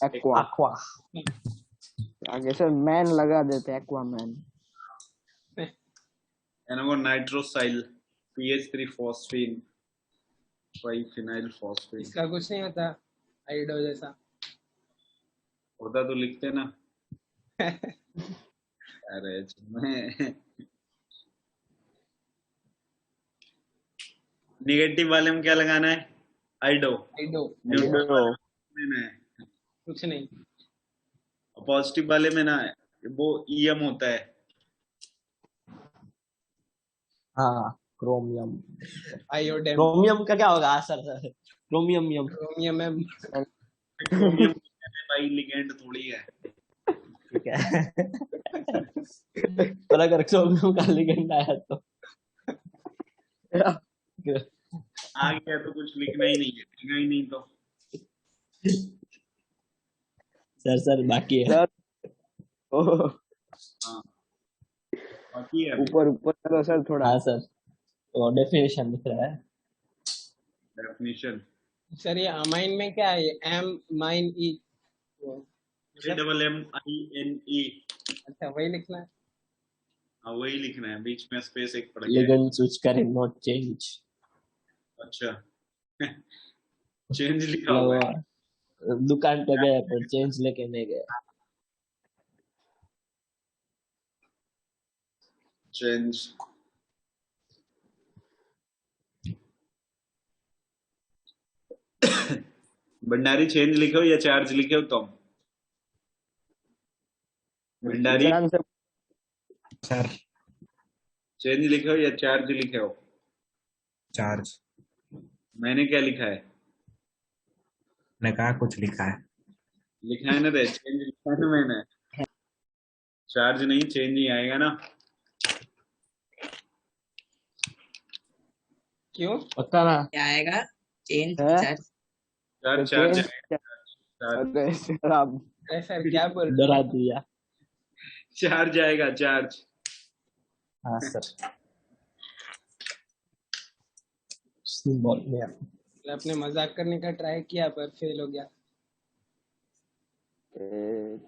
एक्वा। aqua। आगे सर मैन लगा देते, एक्वा मैन। एनोगो nitrosyl, PH3 phosphine, triphenyl phosphate. इसका कुछ नहीं होता आइडो जैसा। होता तो लिखते ना। अरे मैं निगेटिव वाले में क्या लगाना है? आइडो। आइडो न्यूट्रल वाले में है कुछ नहीं। पॉजिटिव वाले में ना वो EM होता है। हाँ क्रोमियम। आयोडेम। क्रोमियम का क्या होगा सर? क्रोमियम यम। क्रोमियम है। क्रोमियम भाई लिगेंड थोड़ी है। ठीक है। पर अगर क्रोमियम का लिगेंड आया तो आ गया तो कुछ लिखना ही नहीं है, लिखना ही नहीं तो। सर बाकी है। सर हाँ बाकी है। ऊपर ऊपर चलो सर थोड़ा। हाँ सर, तो डेफिनेशन लिख रहा है। डेफिनेशन सर ये अमाइन में क्या है? एम माइन ई, AMMINE। अच्छा वही लिखना है। हाँ वही लिखना है, बीच में स्पेस एक पड़ गया है। Ligands which carry not change. अच्छा चेंज लिखा हुआ है। दुकान पे गए पर चेंज लेके नहीं गए। चेंज भंडारी चेंज लिखे हो या चार्ज लिखे हो तुम? भंडारी ध्यान से सर चेंज लिखे हो या चार्ज लिखे हो? चार्ज। मैंने क्या लिखा है? ने कहा कुछ लिखा है। लिखा है ना रे, चेंज लिखा है ना मैंने। चार्ज नहीं, चेंज ही आएगा ना। क्यों? पता ना। क्या आएगा? चेंज है चार्ज। चार्ज तो चार्ज चेंज। चार्ज अरे सर आप अरे सर क्या बोल रहे डरा हो? दिया। चार्ज आएगा, चार्ज। हाँ सर। सिंबल में आपने मजाक करने का ट्राई किया पर फेल हो गया।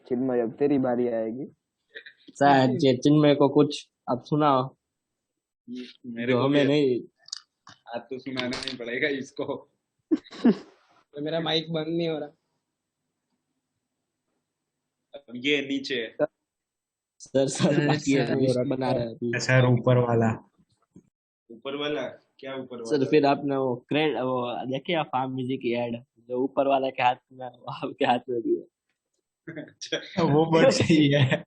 चिन्मय अब तेरी बारी आएगी। सर चिन्मय को कुछ आप सुनाओ मेरे जो को भी हमें नहीं। आज तो सुनाना नहीं पड़ेगा इसको। तो मेरा माइक बंद नहीं हो रहा। अब ये नीचे है। सर सर, बाकी है सर, नहीं हो रहा, बना रहे हैं अभी। सर ऊपर वाला। ऊपर वाला क्या? ऊपर सर वाला फिर आपने वो क्रेड वो देखिए फार्म म्यूजिक की एड जो ऊपर वाला के हाथ में वो आपके हाथ में भी है। अच्छा, वो बात सही है।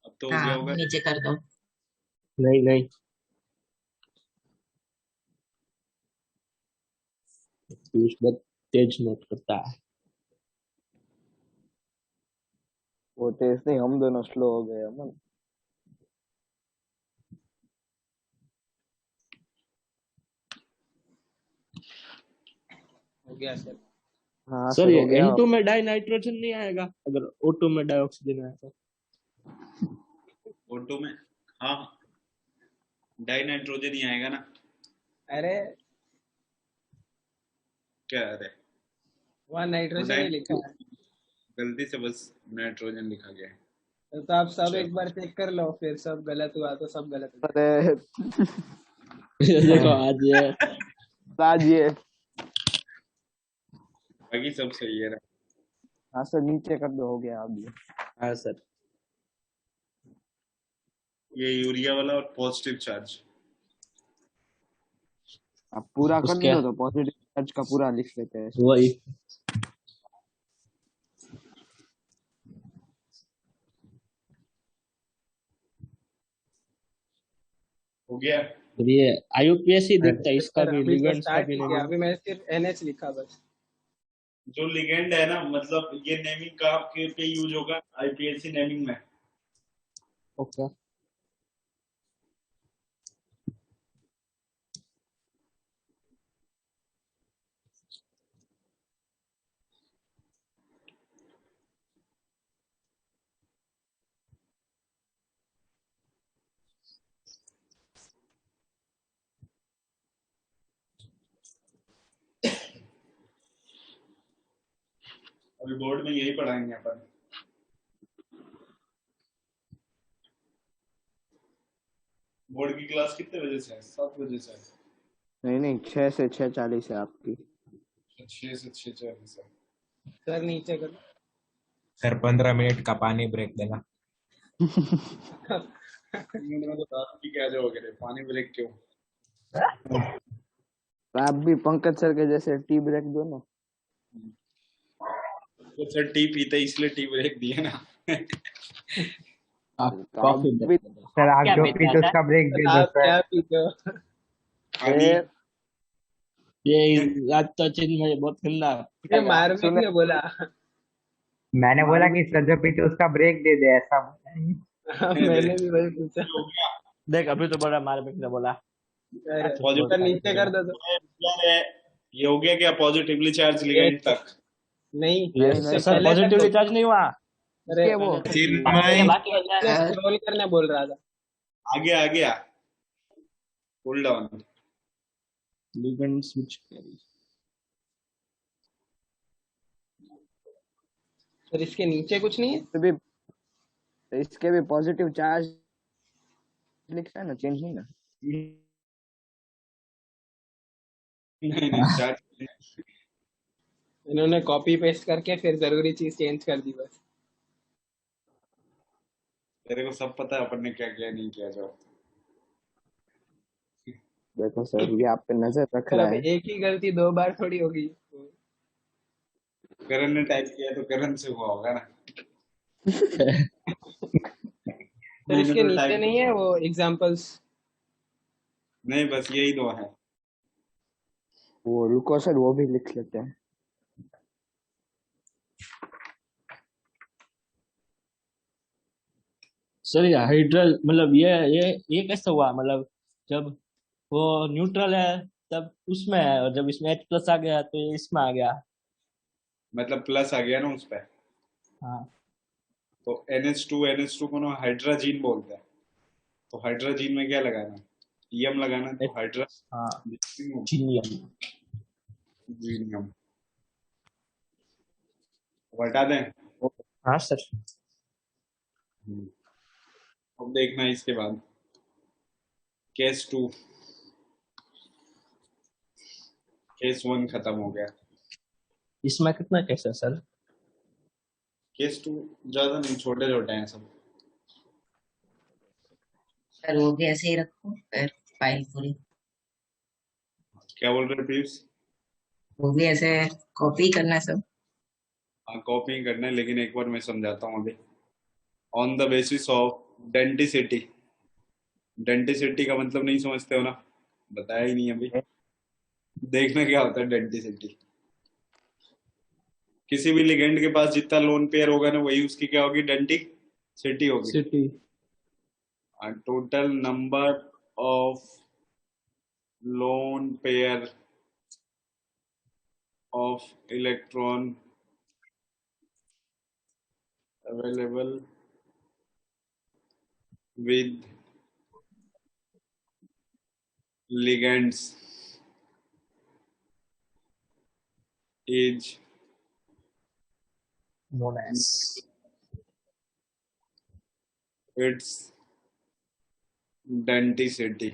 अब तो हो हाँ गया होगा। नीचे कर दो। नहीं नहीं पीयूष बहुत तेज नोट करता है। वो तेज नहीं, हम दोनों स्लो हो गए अमन। हो गया सर। हाँ सर सर ये हो गया। N2 में डाई नाइट्रोजन नहीं आएगा अगर O2 में डाइऑक्सीजन आए तो? ऑटो में हाँ, डाई नाइट्रोजन ही आएगा ना। अरे क्या? अरे वहाँ वो नाइट्रोजन ही डाई लिखा है। गलती से बस नाइट्रोजन लिखा गया है। तो आप सब अच्छा, एक बार चेक कर लो, फिर सब गलत हुआ तो सब गलत हो जाएगा। अरे देखो आज ये आज ये बाकी सब सही है ना। हाँ सर नीचे कर दो, हो गया अब ये। हाँ सर ये यूरिया वाला और पॉजिटिव चार्ज। आप पूरा कर उसके दो तो पॉजिटिव चार्ज का पूरा लिख लेते हैं। वही हो गया। फिर ये IUPAC ही दिखता है, इसका सर भी अभी तो लिगेंड्स का स्टार्ट भी ही नहीं किया, है। अभी मैंने सिर्फ NH लिखा बस। जो लिगेंड है ना, मतलब ये नेमिंग का के पे यूज होगा आईपीएससी नेमिंग में। ओके अभी बोर्ड में यही पढ़ाएंगे अपन। बोर्ड की क्लास कितने बजे से है? 7 बजे से है। नहीं नहीं 6 से 6:40 है आपकी। 6 से 6:40 है। सर नीचे कर। सर 15 मिनट का पानी ब्रेक देना। में तो रात की क्या जाओगे रे, पानी ब्रेक क्यों? तो आप भी पंकज सर के जैसे टी ब्रेक दो ना। तो सर टी पीते इसलिए टी ब्रेक दिए ना। आप तो आप कॉफी भी सर आप क्या जो पीते पीते हैं उसका ब्रेक दे दो आप सर। क्या पीते हो? पानी। ये आज तो चिन्मय बहुत गंदा ये पिटाएगा। मारविक सुने ने बोला। मैंने बोला कि सर जो पीते उसका ब्रेक दे दे, ऐसा मैंने भी वही पूछा। हो गया। देख अभी तो बड़ा मारविक ने बोला। अरे पॉजिटिव सर नीचे कर दो तो। ये हो गया क्या? पॉजिटिवली चार्ज लिगेंड तक। नहीं, ये नहीं इससे नहीं सर पहले तक पॉजिटिवली हो। चार्ज नहीं हुआ। अरे इसके वो चिन्मय बाकी बचा है। स्क्रॉल करने बोल रहा था। आ गया आ गया। Hold on. Ligand switch carry sir इसके नीचे कुछ नहीं है। तो भी इसके भी पॉजिटिव चार्ज लिखा है ना, चेंज नहीं ना। नहीं चार्ज इन्होंने कॉपी पेस्ट करके फिर जरूरी चीज चेंज कर दी बस। तेरे को सब पता है अपन ने क्या किया नहीं किया जो। देखो सर, ये आप पे नजर रख पर रहा अब है। एक ही गलती 2 बार थोड़ी होगी। करण ने टाइप किया तो करण से हुआ होगा ना। सर मैंने इसके तो नीचे टाइप नहीं है वो एग्जांपल्स? नहीं, बस यही दो है। वो रुको सर, वो भी लिख लेते हैं। सर ये हाइड्रल मतलब ये कैसे हुआ, मतलब जब वो न्यूट्रल है तब उसमें है, और जब इसमें H प्लस आ गया तो ये इसमें आ गया। मतलब प्लस आ गया ना उस पे। हाँ तो NH2 को ना हाइड्राजीन बोलते हैं। तो हाइड्राजीन में क्या लगाना, ईएम लगाना, तो हाइड्रा हाँ जीनियम। जीनियम। हटा दें। हाँ सर। अब देखना है इसके बाद केस 2, केस 1 खत्म हो गया। इसमें कितना केस है सर? केस 2 ज्यादा नहीं, छोटे छोटे हैं सब। सर वो भी ऐसे ही रखो फिर फाइल पूरी। क्या बोल रहे पीयूष? वो भी ऐसे कॉपी करना है सब। हाँ कॉपी करना है, लेकिन एक बार मैं समझाता हूँ अभी। On the basis of denticity. Denticity का मतलब नहीं समझते हो ना? बताया ही नहीं अभी। देखना क्या होता है डेंटिसिटी। किसी भी लिगेंड के पास जितना लोन पेयर होगा ना, वही उसकी क्या होगी, डेंटिसिटी होगी। City. Total number of lone pair of electron available with ligands is known as its denticity।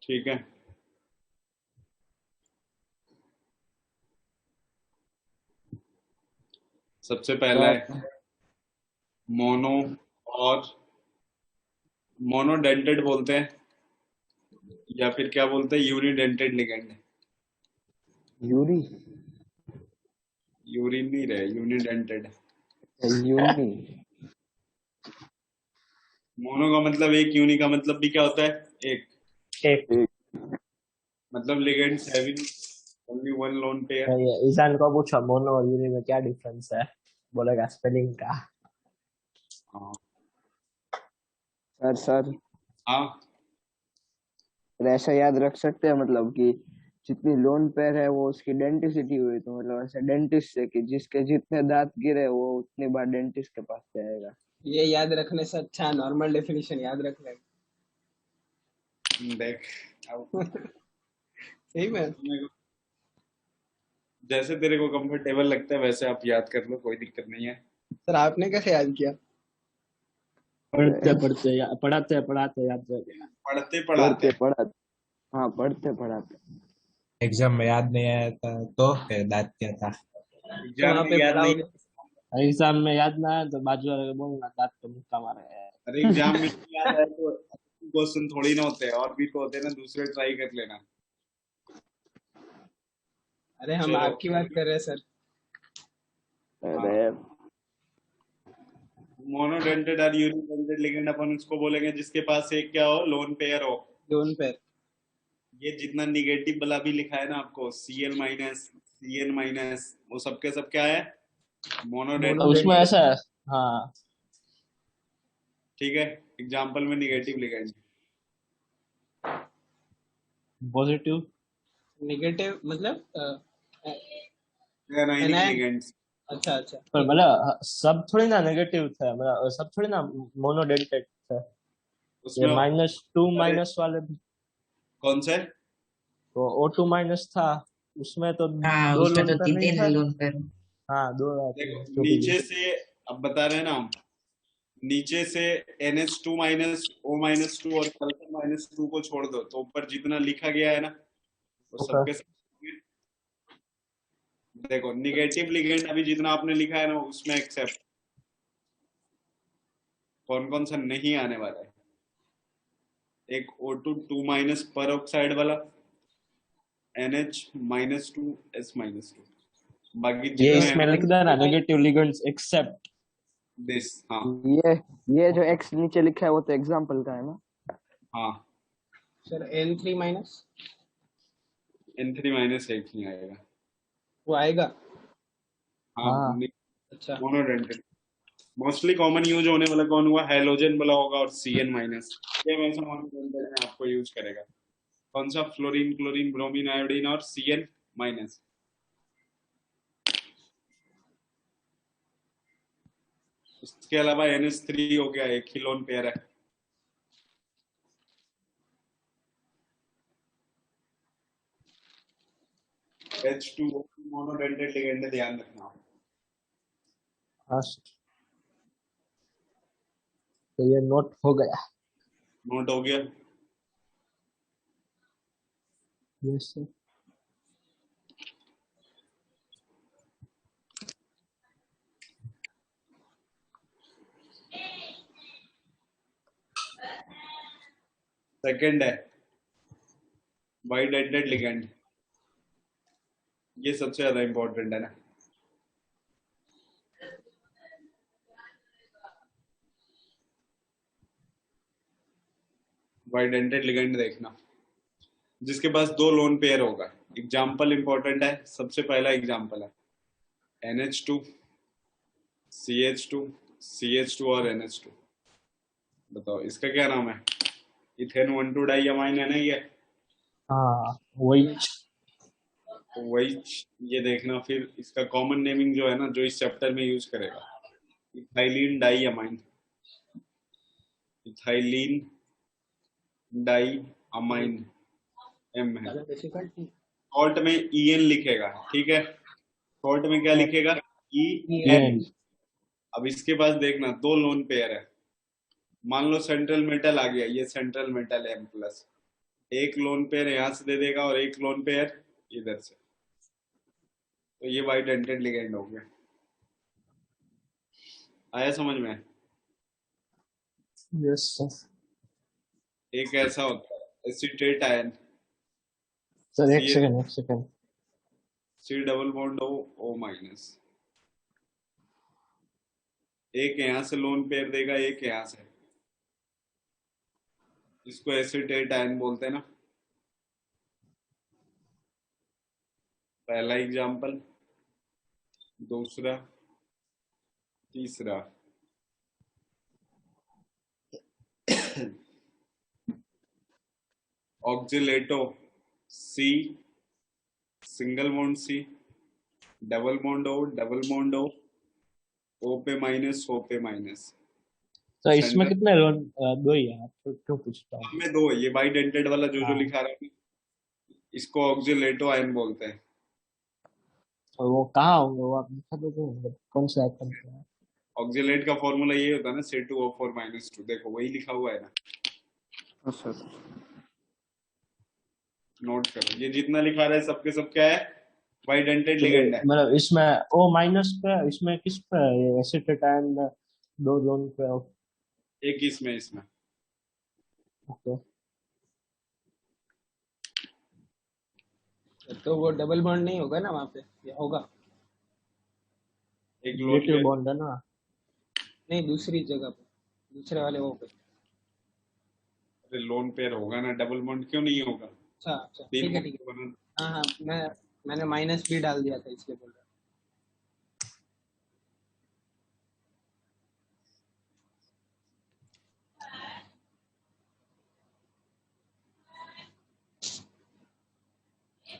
ठीक है। सबसे पहला है मोनो और मोनोडेंटेड बोलते हैं, या फिर क्या बोलते हैं, यूनिडेंटेड लिगेंड। यूरी यूरिन नहीं रहे, यूनिडेंटेड। यूनी। मोनो का मतलब एक, यूनि का मतलब भी क्या होता है, एक। मतलब ligands having only one lone pair. ये ईशान को पूछो मोनो और यूनि में क्या डिफरेंस है, बोलेगा स्पेलिंग का। हाँ सर हाँ। तो ऐसा याद रख सकते हैं मतलब कि जितनी लोन पेयर है वो उसकी डेंटिसिटी हुई, तो मतलब ऐसे डेंटिस्ट से कि जिसके जितने दांत गिरे वो उतनी बार डेंटिस्ट के पास जाएगा। ये याद रखने से अच्छा नॉर्मल डेफिनेशन याद रख ले। देख सही में जैसे तेरे को कंफर्टेबल लगता है वैसे आप याद कर लो, कोई दिक्कत नहीं है। सर आपने कैसे याद किया? पढ़ते पढ़ाते याद रह गया। पढ़ते पढ़ाते पढ़ाते। हाँ पढ़ते पढ़ाते। एग्जाम में याद नहीं आया था तो फिर दाद क्या था। एग्जाम वहाँ में पे याद नहीं। पढ़ाओगे। एग्जाम में याद ना आए तो बाजू वाले को बोलना दांत पे मुक्का मारा है। अरे एग्जाम में नहीं याद आया तो क्वेश्चन थोड़ी ना होते हैं, और भी तो होते हैं ना, दूसरे ट्राई कर लेना। अरे हम चलो। आपकी बात कर रहे हैं सर। अरे मोनोडेंटेड और यूनिडेंटेड लिगेंड अपन उसको बोलेंगे जिसके पास एक क्या हो, लोन पेयर हो। Lone pair. ये जितना निगेटिव वाला भी लिखा है ना आपको, Cl माइनस Cn माइनस, वो सबके सब क्या है, मोनोडेंटेड। उसमें ऐसा है हाँ। ठीक है। एग्जाम्पल में निगेटिव लिगेंड। पॉजिटिव नेगेटिव मतलब एनायनिक Anion- लिगेंड्स। अच्छा अच्छा। पर मतलब सब थोड़ी ना नेगेटिव थे, मतलब सब थोड़ी ना मोनोडेंटेड थे। ये उसमें -2 माइनस वाले भी कौन से? तो O2 माइनस था, उसमें तो हाँ 2 उसमें लोन तो पेयर नहीं तीन था। Lone pair. हाँ 2 देखो नीचे से, अब बता रहे हैं ना हम, नीचे से NH2 माइनस O माइनस 2 और सल्फर -2 को छोड़ दो, तो ऊपर जितना लिखा गया है ना वो Okay. सबके सब देखो निगेटिव लिगेंड अभी जितना आपने लिखा है ना उसमें एक्सेप्ट कौन कौन सा नहीं आने वाला है। एक O2 2- पर ऑक्साइड वाला, NH-2 S-2, बाकी ये जितने इसमें हैं लिख देना नेगेटिव लिगेंड्स एक्सेप्ट। दिस। हाँ ये जो एक्स नीचे लिखा है वो तो एग्जाम्पल का है ना। हाँ सर N3 माइनस N3- एक ही आएगा। वो आएगा। हाँ हाँ। अच्छा मोनोडेंटेड मोस्टली कॉमन यूज होने वाला कौन हुआ, हेलोजन वाला होगा और Cn-। ये वैसा मोनोडेंटेड में आपको यूज करेगा कौन सा, फ्लोरीन क्लोरीन ब्रोमीन आयोडीन और Cn-। इसके अलावा NH3 हो गया, एक ही लोन पेयर है। H2O मोनोडेंटेड लिगेंड है, ध्यान रखना। हाँ सर। तो ये नोट हो गया। नोट हो गया। Yes sir. सेकंड है बाइडेंटेड लिगेंड, ये सबसे ज्यादा इंपॉर्टेंट है ना। बाइडेंटेड लिगेंड देखना जिसके पास दो लोन पेयर होगा। एग्जाम्पल इंपॉर्टेंट है, सबसे पहला एग्जाम्पल है NH2 CH2 CH2 और NH2। बताओ इसका क्या नाम है, इथेन 1,2 डाइअमाइन है ना ये। हाँ वही। तो वही ये देखना, फिर इसका कॉमन नेमिंग जो है ना जो इस चैप्टर में यूज करेगा, ethylene diamine. Ethylene diamine M है। शॉर्ट में EN लिखेगा, ठीक है। शॉर्ट में क्या लिखेगा, EN। अब इसके पास देखना दो लोन पेयर है, मान लो सेंट्रल मेटल आ गया, ये सेंट्रल मेटल है M+, एक लोन पेयर यहाँ से दे देगा और एक लोन पेयर इधर से, तो ये बाइडेंटेड लिगेंड हो गया। आया समझ में। Yes sir. एक ऐसा होता है एसीटेट आयन, सर एक second. C double bond O-। एक यहाँ से लोन पेयर देगा, एक यहाँ से, इसको एसीटेट आयन बोलते हैं ना। पहला एग्जाम्पल, दूसरा, तीसरा। ऑक्जिलेटो C single bond C, double bond O, O पे माइनस, O पे माइनस। तो इसमें कितने लोन, दो ही है, तो क्यों पूछता हूँ। में दो, ये बाइडेंटेड वाला जो हाँ। लिखा रहा है इसको ऑक्जिलेटो आयन बोलते हैं। और वो कहाँ होंगे, वो आप दिखा दो, मतलब कौन सा आइटम है। ऑक्जिलेट का फॉर्मूला ये होता है ना C2O4-2, देखो वही लिखा हुआ है ना। अच्छा नोट करो, ये जितना लिखा रहा है सबके सब क्या है, बाइडेंटेड लिगेंड है। मतलब इसमें O- पे, इसमें किस पे एसिटेट आयन दो लोन पे। एक इसमें ओके। तो वो डबल बॉन्ड नहीं होगा ना वहाँ पे, या होगा। एक नेगेटिव बॉन्ड है ना। नहीं दूसरी जगह पे, दूसरे वाले वो पे। अरे लोन पेयर होगा ना, डबल बॉन्ड क्यों नहीं होगा। अच्छा तीन ठीक है बॉन्ड बना। हाँ हाँ मैंने माइनस भी डाल दिया था इसलिए बोल रहा।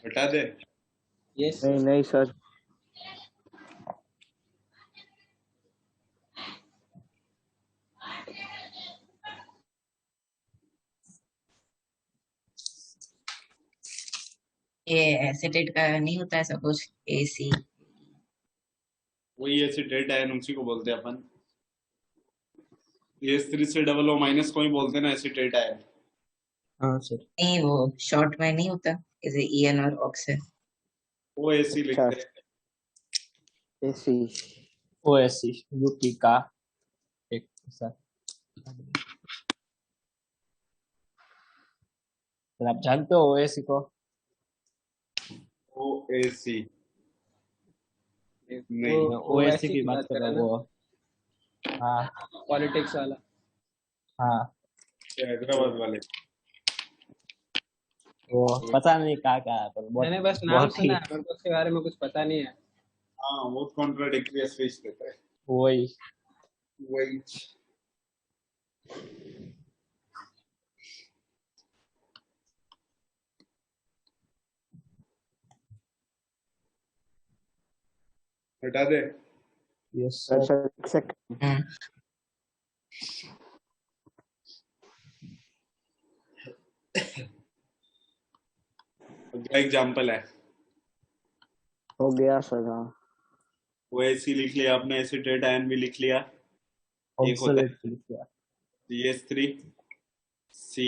हटा दे। यस नहीं सर। ये एसिटेट का नहीं होता है सपोज AC। वही एसिटेट आयन उसी को बोलते हैं अपन। S3 से डबल O- को ही बोलते हैं ना एसिटेट आयन। हाँ सर। नहीं वो शॉर्ट में नहीं होता जैसे ईएन और ऑक्सीजन। वो एसी अच्छा लिखते हैं। एसी ओएससी यूपी का एक ऐसा। तो आप जानते हो ओएससी को? ओ एसी नहीं। वो ओएससी ओवैसी की की बात बात कर कर रहा रहे हूँ हैं वो। हाँ ना, पॉलिटिक्स वाला। हाँ हैदराबाद वाले। वो पता नहीं कहाँ का है, पर मैंने बहुत बस नाम बहुत सुना ही है, मेरे को उसके बारे में कुछ पता नहीं है। हाँ बहुत कॉन्ट्राडिक्टरी स्पीच देता है। वही। वही हटा दे। Yes sir sir. सर एक सेकंड हम्म, अगला एग्जाम्पल है। हो गया सर। हाँ वो एसी लिख लिया आपने, एसीटेट आयन भी लिख लिया। एक होता है ऑक्सलेट लिख दिया। CH3 C,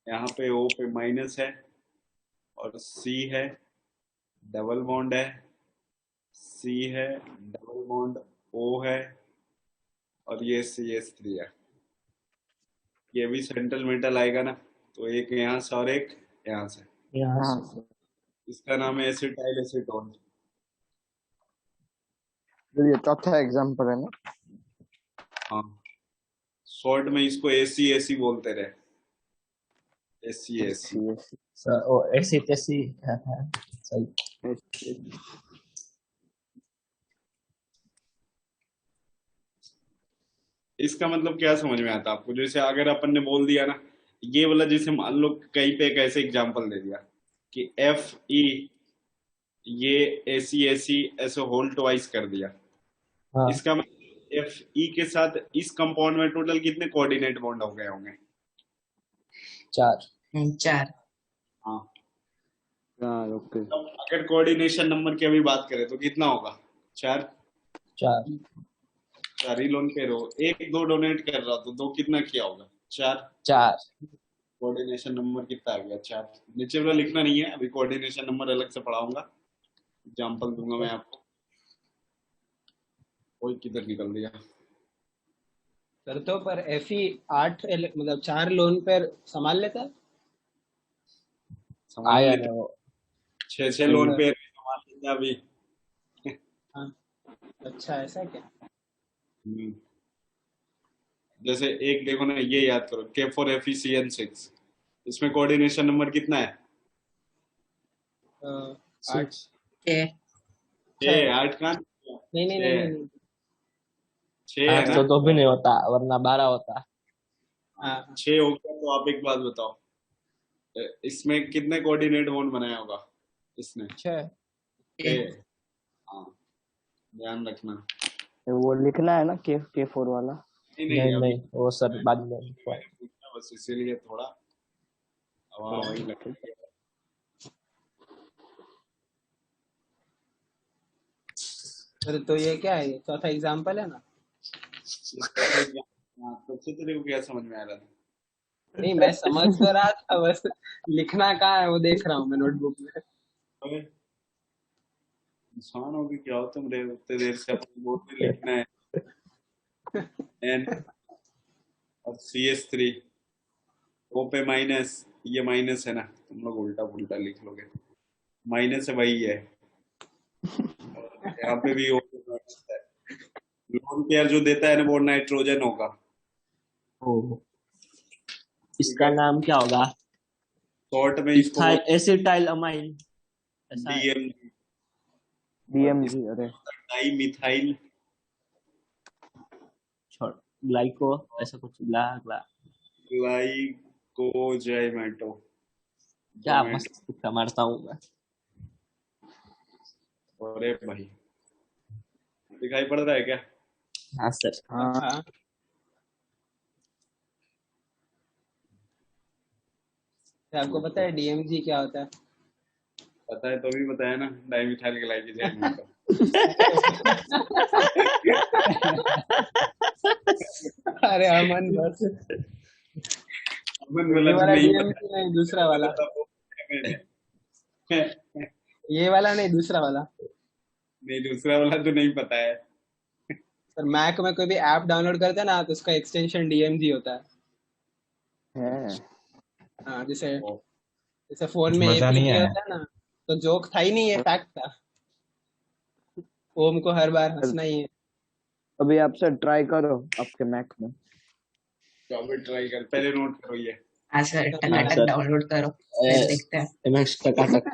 यहाँ पे O पे माइनस है और C है, डबल बॉन्ड है, C है, डबल बॉन्ड O है और ये CH3 है। ये भी सेंट्रल मेटल आएगा ना, तो एक यहाँ से और एक यहाँ से। यहाँ हाँ से। सर। इसका नाम है एसिटाइल एसीटोन। ये चौथा एग्जांपल है ना। हाँ शॉर्ट में इसको ACAC बोलते रहे, ACAC। एसी सर ओ ऐसी तैसी सही। एसी इसका मतलब क्या समझ में आता है आपको? जैसे अगर अपन ने बोल दिया ना ये वाला, जैसे मान लो कहीं पे एक ऐसे एग्जांपल दे दिया कि FE ये ACAC ऐसे होल ट्वाइस कर दिया, हाँ इसका मतलब FE के साथ इस कंपाउंड में टोटल कितने कोऑर्डिनेट बॉन्ड हो गए होंगे? 4। 4। हाँ हाँ ओके। अब अगर कोऑर्डिनेशन नंबर की अभी बात करें तो कितना होगा? 4। 4 4 ही लोन पेयर हो, एक दो डोनेट कर रहा तो दो कितना किया होगा? 4। 4। कोऑर्डिनेशन नंबर कितना आ गया? 4। नीचे वाला लिखना नहीं है, अभी कोऑर्डिनेशन नंबर अलग से पढ़ाऊंगा, एग्जाम्पल दूंगा मैं आपको। कोई किधर निकल दिया? सर तो पर FE 8 मतलब 4 लोन पर संभाल लेता है। संभाल आया लेते ना वो। 6 लोन पेयर संभाल लेते अभी। हाँ अच्छा, ऐसा क्या? हम्म। जैसे एक देखो ना, ये याद करो K4FeCN6, इसमें कोऑर्डिनेशन नंबर कितना है? 8। 6। 6। 8 कहाँ? नहीं नहीं नहीं नहीं नहीं। 6 है 8 ना? तो भी नहीं होता, वरना 12 होता। हाँ 6 हो गया तो आप एक बात बताओ, इसमें कितने कोऑर्डिनेट बॉन्ड बनाया होगा इसने? 6। 6। हाँ ध्यान रखना। वो लिखना है ना के 4 वाला। नहीं नहीं अभी नहीं वो सर बाद में। पूछना बस, इसीलिए थोड़ा हवा वही लग रही है। सर तो ये क्या है? ये चौथा एग्जांपल है ना? हाँ तो चित्र को क्या समझ में आ रहा था? नहीं मैं समझ तो रहा था, बस लिखना कहाँ है वो देख रहा हूँ मैं नोटबुक में। अबे, इंसान हो गए क्या हो तुम रे, उतने देर से अपने बोर्ड में लिखना है N और CH3 O पे माइनस, ये माइनस है ना, तुम लोग उल्टा पुल्टा लिख लोगे, माइनस है वही है, और यहाँ पे भी O पे माइनस है। लोन पेयर जो देता है ना वो नाइट्रोजन होगा। ओ इसका नाम क्या होगा? शॉर्ट में इसको एसिटाइल अमाइन ऐसा है। DMG, DMG। अरे डाई मिथाइल छोड़ ग्लाइको ऐसा कुछ ग्ला ग्ला ग्लाइकोजाइमेटो। क्या मस्त तुक्का मारता हूँ मैं। अरे भाई दिखाई पड़ रहा है क्या? हाँ सर। हाँ हाँ आपको पता है DMG क्या होता है? पता है तो भी बताया ना, डाइमिथाइल ग्लाइकोजाइमेटो। अरे अमन बस, अमन ये वाला वाला नहीं DMG नहीं, दूसरा वाला। पता वो मैंने ये वाला नहीं, दूसरा वाला। नहीं, दूसरा वाला तो नहीं पता है। सर मैक में कोई भी ऐप डाउनलोड करते हैं ना, तो उसका एक्सटेंशन डीएमजी होता है। है। हाँ, जैसे ओ, जैसे फोन कुछ में मजा नहीं एपीके आया। होता है ना, तो जोक था ही नहीं, ये फैक्ट था। ओम को हर बार हंसना ही है। अभी आप सर ट्राई करो आपके मैक में। तो अभी ट्राई कर, पहले नोट करो ये। हाँ सर, हाँ टकाटक सर, डाउनलोड करो, फिर देखते हैं। एमएक्स टकाटक।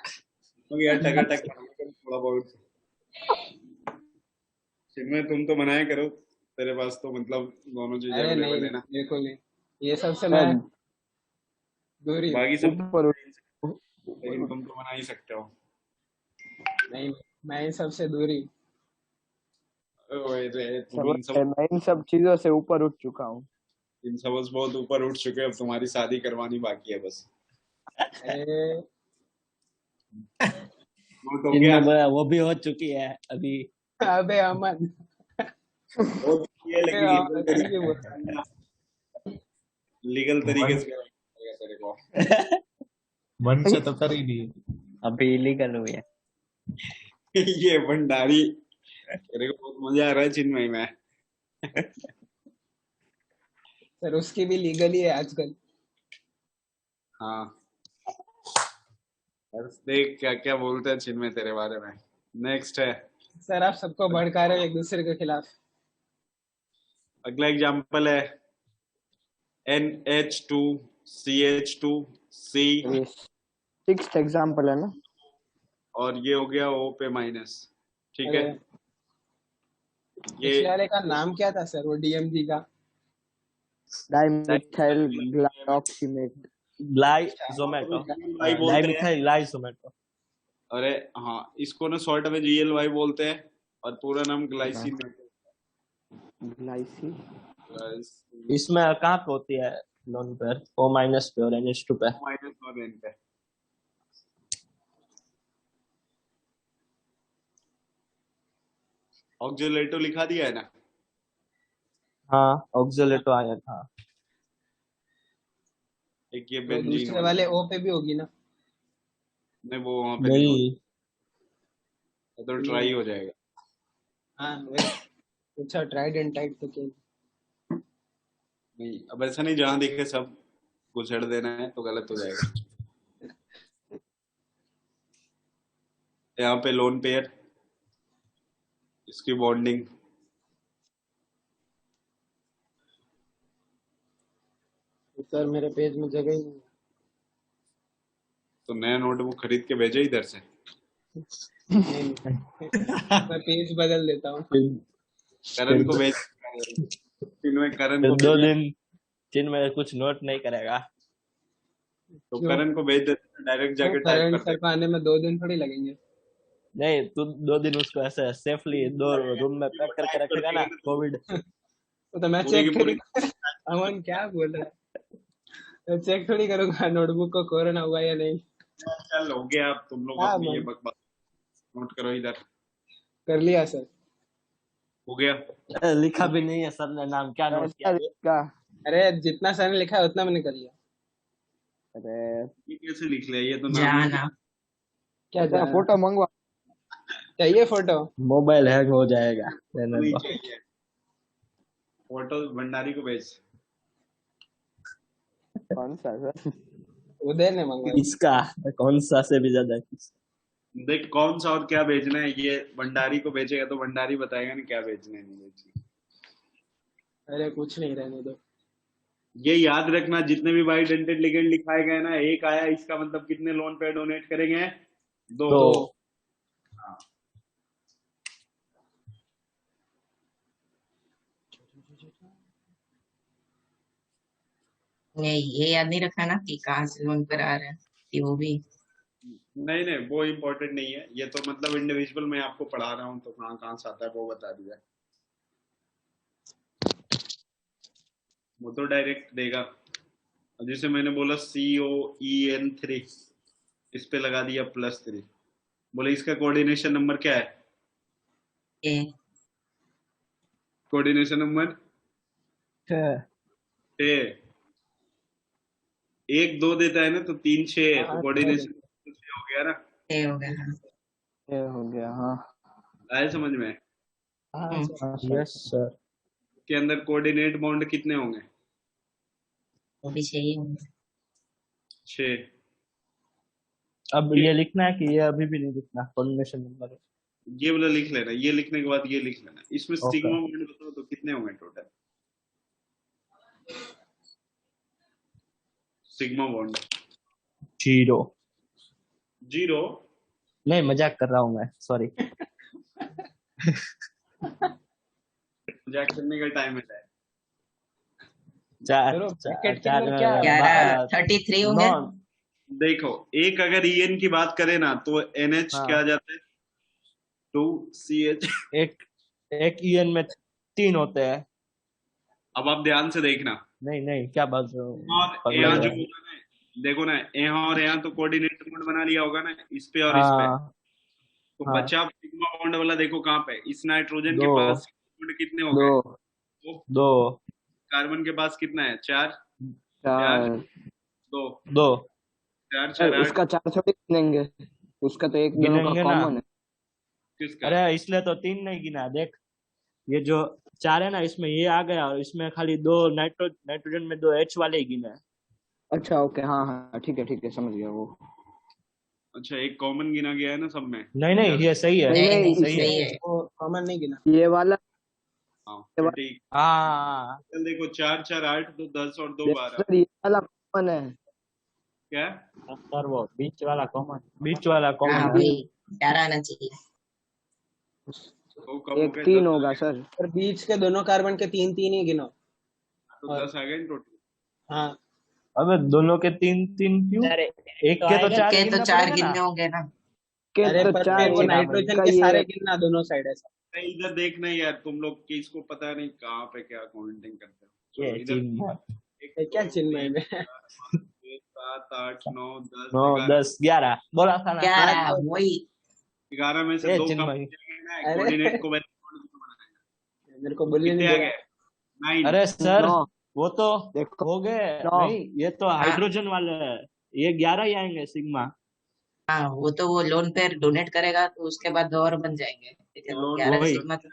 तो यार टकाटक थोड़ा बहुत। चिन्मय तुम तो बनाया करो, तेरे पास तो मतलब दोनों चीजें अरे नहीं, अवेलेबल है ना। बिल्कुल नहीं, ये सबसे मैं सर दूर ही हूँ। बाकी सब ऊपर लेकिन तुम तो बना ही सकते हो। नहीं, मैं इन सबसे दूर ही हूँ। ओए रे, तुम मैं इन सब चीजों से ऊपर उठ चुका हूँ। इन सब से बहुत ऊपर उठ चुके हो, अब तुम्हारी शादी करवानी बाकी है बस। अरे नोट हो गया। जिनमें वो भी हो चुकी है अभी। अबे अमन, हो चुकी है, अबे लेकिन अमन, ठीक है बोल रहा है। लीगल तरीके मन से करना पड़ेगा तेरे को। मन से तो कर ही नहीं। अभी इलीगल हुई है। ये भंडारी, तेरे को बहुत मजा आ रहा है चिन्मय में। सर उसकी भी लीगली है आजकल। हाँ, बस देख क्या क्या बोलते हैं चिन्मय तेरे बारे में। नेक्स्ट है, सर आप सबको भड़का रहे हो एक दूसरे के खिलाफ। अगला एग्जाम्पल है NH2CH2C, ये 6th एग्जाम्पल है ना। और ये हो गया O पे माइनस। ठीक है, अरे ये पिछले वाले का नाम क्या था सर, वो डीएमजी का? डाइमिथाइल ग्लाइऑक्सीमेट। ग्लाइसोमेटो, GLY बोलते हैं। डाइमिथाइल ग्लाइसोमेटो। अरे हाँ, इसको ना शॉर्ट में GLY बोलते हैं, और पूरा नाम ग्लाइसिन। ग्लाइसी इसमें कहाँ पे होती है लोन पेयर? O माइनस पे और NH2 पे। माइनस और N पे। ऑक्सीलेटो लिखा दिया है ना। हाँ, ऑक्सीलेटो आयन। हाँ, एक ये वो बेंजीन दूसरे वाले ओ पे भी होगी ना? नहीं, वो वहां पे नहीं नहीं, होता, तो ट्राई हो जाएगा। हाँ वही पूछा, ट्राइड एंड टाइट तो क्या? नहीं, अब ऐसा नहीं जहां दिखे सब घुसेड़ देना है तो गलत हो जाएगा। यहाँ पे लोन पेयर, इसकी बॉन्डिंग, सर मेरे पेज में जगह ही नहीं तो नया नोटबुक खरीद के भेजे इधर से। है। नहीं, मैं पेज बदल देता हूँ। करण को भेज, इनमें करण फिर को 2 भेज, दिन जिनमें कुछ नोट नहीं करेगा। तो क्यों? करण को भेज देते, डायरेक्ट जाके टाइप करंट करते। सर को आने में 2 दिन थोड़ी लगेंगे। नहीं, तू 2 दिन उसको ऐसे सेफली 2 रूम में पैक करके रखेगा ना, कोविड। तो मैं पूरी की चेक पूरी थोड़ी अमन क्या बोल रहा है? मैं चेक थोड़ी करूंगा नोटबुक को कोरोना हुआ या नहीं। चल हो गया, अब तुम लोग हाँ अपनी ये अमन, बकवास नोट करो इधर। कर लिया सर। हो गया। लिखा भी नहीं है सर ने नाम, क्या नोट किया ये? का अरे जितना सर ने लिखा है उतना मैंने कर लिया। अरे ये कैसे लिख लिया, ये तो नाम जाना। क्या तेरा जाना? फोटो मंगवा। चाहिए फोटो? मोबाइल हैंग हो जाएगा, रहने नहीं दो। चाहिए। फोटो भंडारी को भेज। कौन सा सर? उदय ने मंगवाया। इसका कौन सा से भी ज्यादा देख कौन सा और क्या भेजना है, ये भंडारी को भेजेगा तो भंडारी बताएगा ना क्या भेजना है नहीं भेजना। अरे कुछ नहीं, रहने दो। ये याद रखना, जितने भी बाई डेंटेड लिगेंड लिखाए गए ना, एक आया इसका मतलब कितने लोन पे डोनेट करेंगे? 2। तो हाँ। नहीं, ये याद नहीं रखा ना कि कहाँ से लोन पर आ रहा है, कि वो भी। नहीं नहीं, वो इम्पोर्टेंट नहीं है, ये तो मतलब इंडिविजुअल मैं आपको पढ़ा रहा हूँ तो कहाँ कहाँ से आता है वो बता दिया। वो तो डायरेक्ट देगा। और जैसे मैंने बोला COEN3, इस पे लगा दिया +3। बोले इसका कोऑर्डिनेशन नंबर क्या है? ए, कोऑर्डिनेशन नंबर 6। 1 2 देता है ना, तो 3 6 है, तो हाँ, कोऑर्डिनेशन 6 हो गया ना। ये हो गया हाँ। ये हो गया हाँ। आया समझ में? हाँ हम्म, यस सर। के अंदर कोऑर्डिनेट बॉन्ड कितने होंगे? वो भी सही होंगे। 6। अब ये लिखना है कि ये अभी भी नहीं लिखना कोऑर्डिनेशन नंबर? ये वाला लिख लेना, ये लिखने के बाद ये लिख लेना। इसमें ओके। सिग्मा बॉन्ड बताओ तो कितने होंगे टोटल? Sigma bond 0। 0। नहीं मजाक कर रहा हूँ मैं, सॉरी। मजाक करने का टाइम है। चार चलो, चार ब्रैकेट के चार अंदर क्या है? 11 33 होंगे। 9। देखो, एक अगर EN की बात करें ना तो NH हाँ। क्या आ जाता है? 2CH। एक ईएन में 3 होते हैं। अब आप ध्यान से देखना, नहीं नहीं क्या बात रहे हो? और पगला यहाँ जो है। होगा ना, देखो ना, यहाँ और यहाँ तो कोऑर्डिनेट बॉन्ड बना लिया होगा ना, इस पे और इस पे। हाँ तो हाँ। बचा सिग्मा बॉन्ड वाला, देखो कहाँ पे? इस नाइट्रोजन के 2 पास बॉन्ड कितने हो गए? 2 2 कार्बन के पास कितना है? 4। 4 2 2 4 सर 4 8। उसका 4 थोड़ी गिनेंगे, उसका तो एक दोनों का गिनेंगे ना। कॉमन है। किसका? अरे इसलिए तो 3 नहीं गिना। देख ये जो 4 है ना, इसमें ये आ गया और इसमें खाली 2 नाइट्रोजन में 2 H वाले ही गिने। अच्छा ओके हाँ हाँ ठीक है समझ गया वो। अच्छा, एक कॉमन गिना गया है ना सब में? नहीं नहीं ये सही है। नहीं नहीं नहीं सही है। सही है। वो कॉमन नहीं गिना। ये वाला हाँ ये तो वाला ठीक। हाँ चल देखो, 4 4 8, 2 10 और 2 12। सर ये वाला कॉमन है। क्या? सर वो बीच वाला कॉमन। बीच वाला हाँ कॉमन है। वही 4 आना चाहिए। तो कब हो एक गए? 3 10 होगा सर। और बीच के दोनों कार्बन के 3 3 ही गिनो। तो 10 आ गए इन टोटल। हाँ, अबे दोनों के 3 3 क्यों? अरे एक के तो 4 के तो गिनना 4 पड़ेगा गिनने ना। होंगे ना। के अरे तो पर 4 फिर वो एक नाइट्रोजन का के ये सारे गिनना दोनों साइड ऐसा। नहीं, इधर देखना यार, तुम लोग किसको पता नहीं कहाँ पे क्या काउंटिंग करते हो। ये चलो इधर चिन्ह एक ये क्या 2 चिन्ह है 3 में? 4 5 6 7 8 9 10 9 11। 10 11 बोला था ना। 11 वही 11 में से ये 2 कम चिन्मय। हो जाएंगे ना, अरे कोऑर्डिनेट को वैल्यू बनाएगा। मेरे को बोलिए कितने नहीं आ दे गए? 9। अरे सर 9 वो तो देखो हो गए। 9 नहीं ये तो हाइड्रोजन वाले है। ये 11 ही आएंगे सिग्मा। हाँ वो तो वो लोन पेयर डोनेट करेगा तो उसके बाद 2 और बन जाएंगे। लेकिन वो लोन 11 वही सिग्मा तो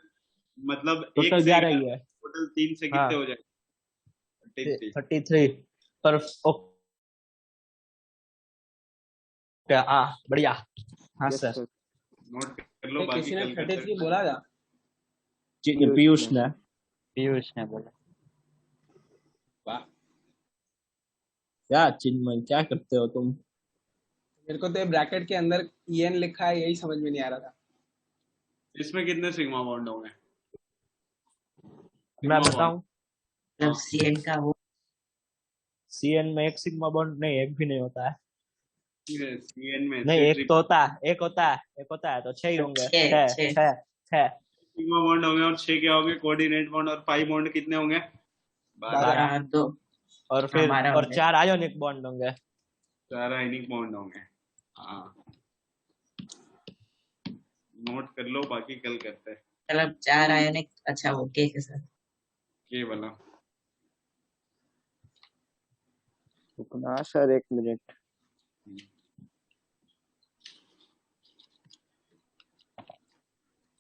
मतलब एक टोटल से 11 ही है। टोटल 3 से हाँ कितने हो जाएंगे? 33। 33 पर ओके। हाँ बढ़िया। हाँ यस सर। सर। नोट कर लो, ये बाकी किसी ने कल करते 33 बोला था? पीयूष ने। पीयूष ने बोला। वाह, क्या चिन्मय क्या करते हो तुम? मेरे को तो ये ब्रैकेट के अंदर EN लिखा है, यही समझ में नहीं आ रहा था। इसमें कितने सिग्मा बॉन्ड होंगे? मैं बताऊं? मतलब CN का वो CN में एक सिग्मा बॉन्ड नहीं, एक भी नहीं होता है। CN में नहीं से एक तो होता है, एक होता है तो 6 ही होंगे। 6 छह सिग्मा बॉन्ड होंगे और 6 क्या होंगे? कोऑर्डिनेट बॉन्ड और पाई बॉन्ड कितने होंगे? 12। 12 2 और फिर हमारा और होंगे। 4 आयोनिक बॉन्ड होंगे। 4 आयनिक बॉन्ड होंगे। हाँ, नोट कर लो, बाकी कल करते हैं। मतलब 4 आयोनिक। अच्छा वो ठीक है सर। ये वाला रुकना सर 1 मिनट।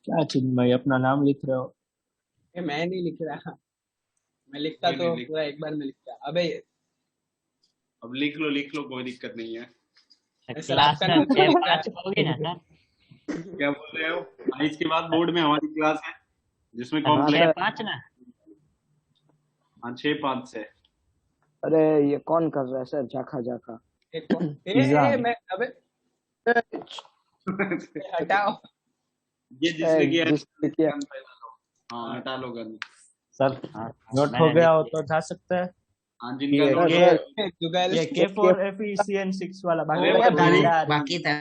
क्या चिन्मय अपना नाम लिख रहे हो? ये मैं नहीं लिख रहा, मैं लिखता नहीं, तो नहीं लिख। पूरा एक बार में लिखता। अबे अब लिख लो, कोई दिक्कत नहीं है। सर क्लास आपका में नाम 6 5 होगी ना सर? क्या बोल रहे हो? हाँ, इसके बाद बोर्ड में हमारी क्लास है जिसमें हाँ, 6 कॉम्प्लेक्स। 5 ना? हाँ, 6 5 से। अरे ये कौन कर रहा है सर? झाखा मैं अबे हटाओ। ये जिसने किया है, जिसने किया गन फैला लो। हाँ, हटा लो गन। सर हाँ, नोट मैंने हो गया हो लिख तो जा सकते हैं। हाँ, जिनका ये नोट ये जुगल ये K4FeCN6 वाला बाकी अरे का वो तो तारीख यार बाकी था।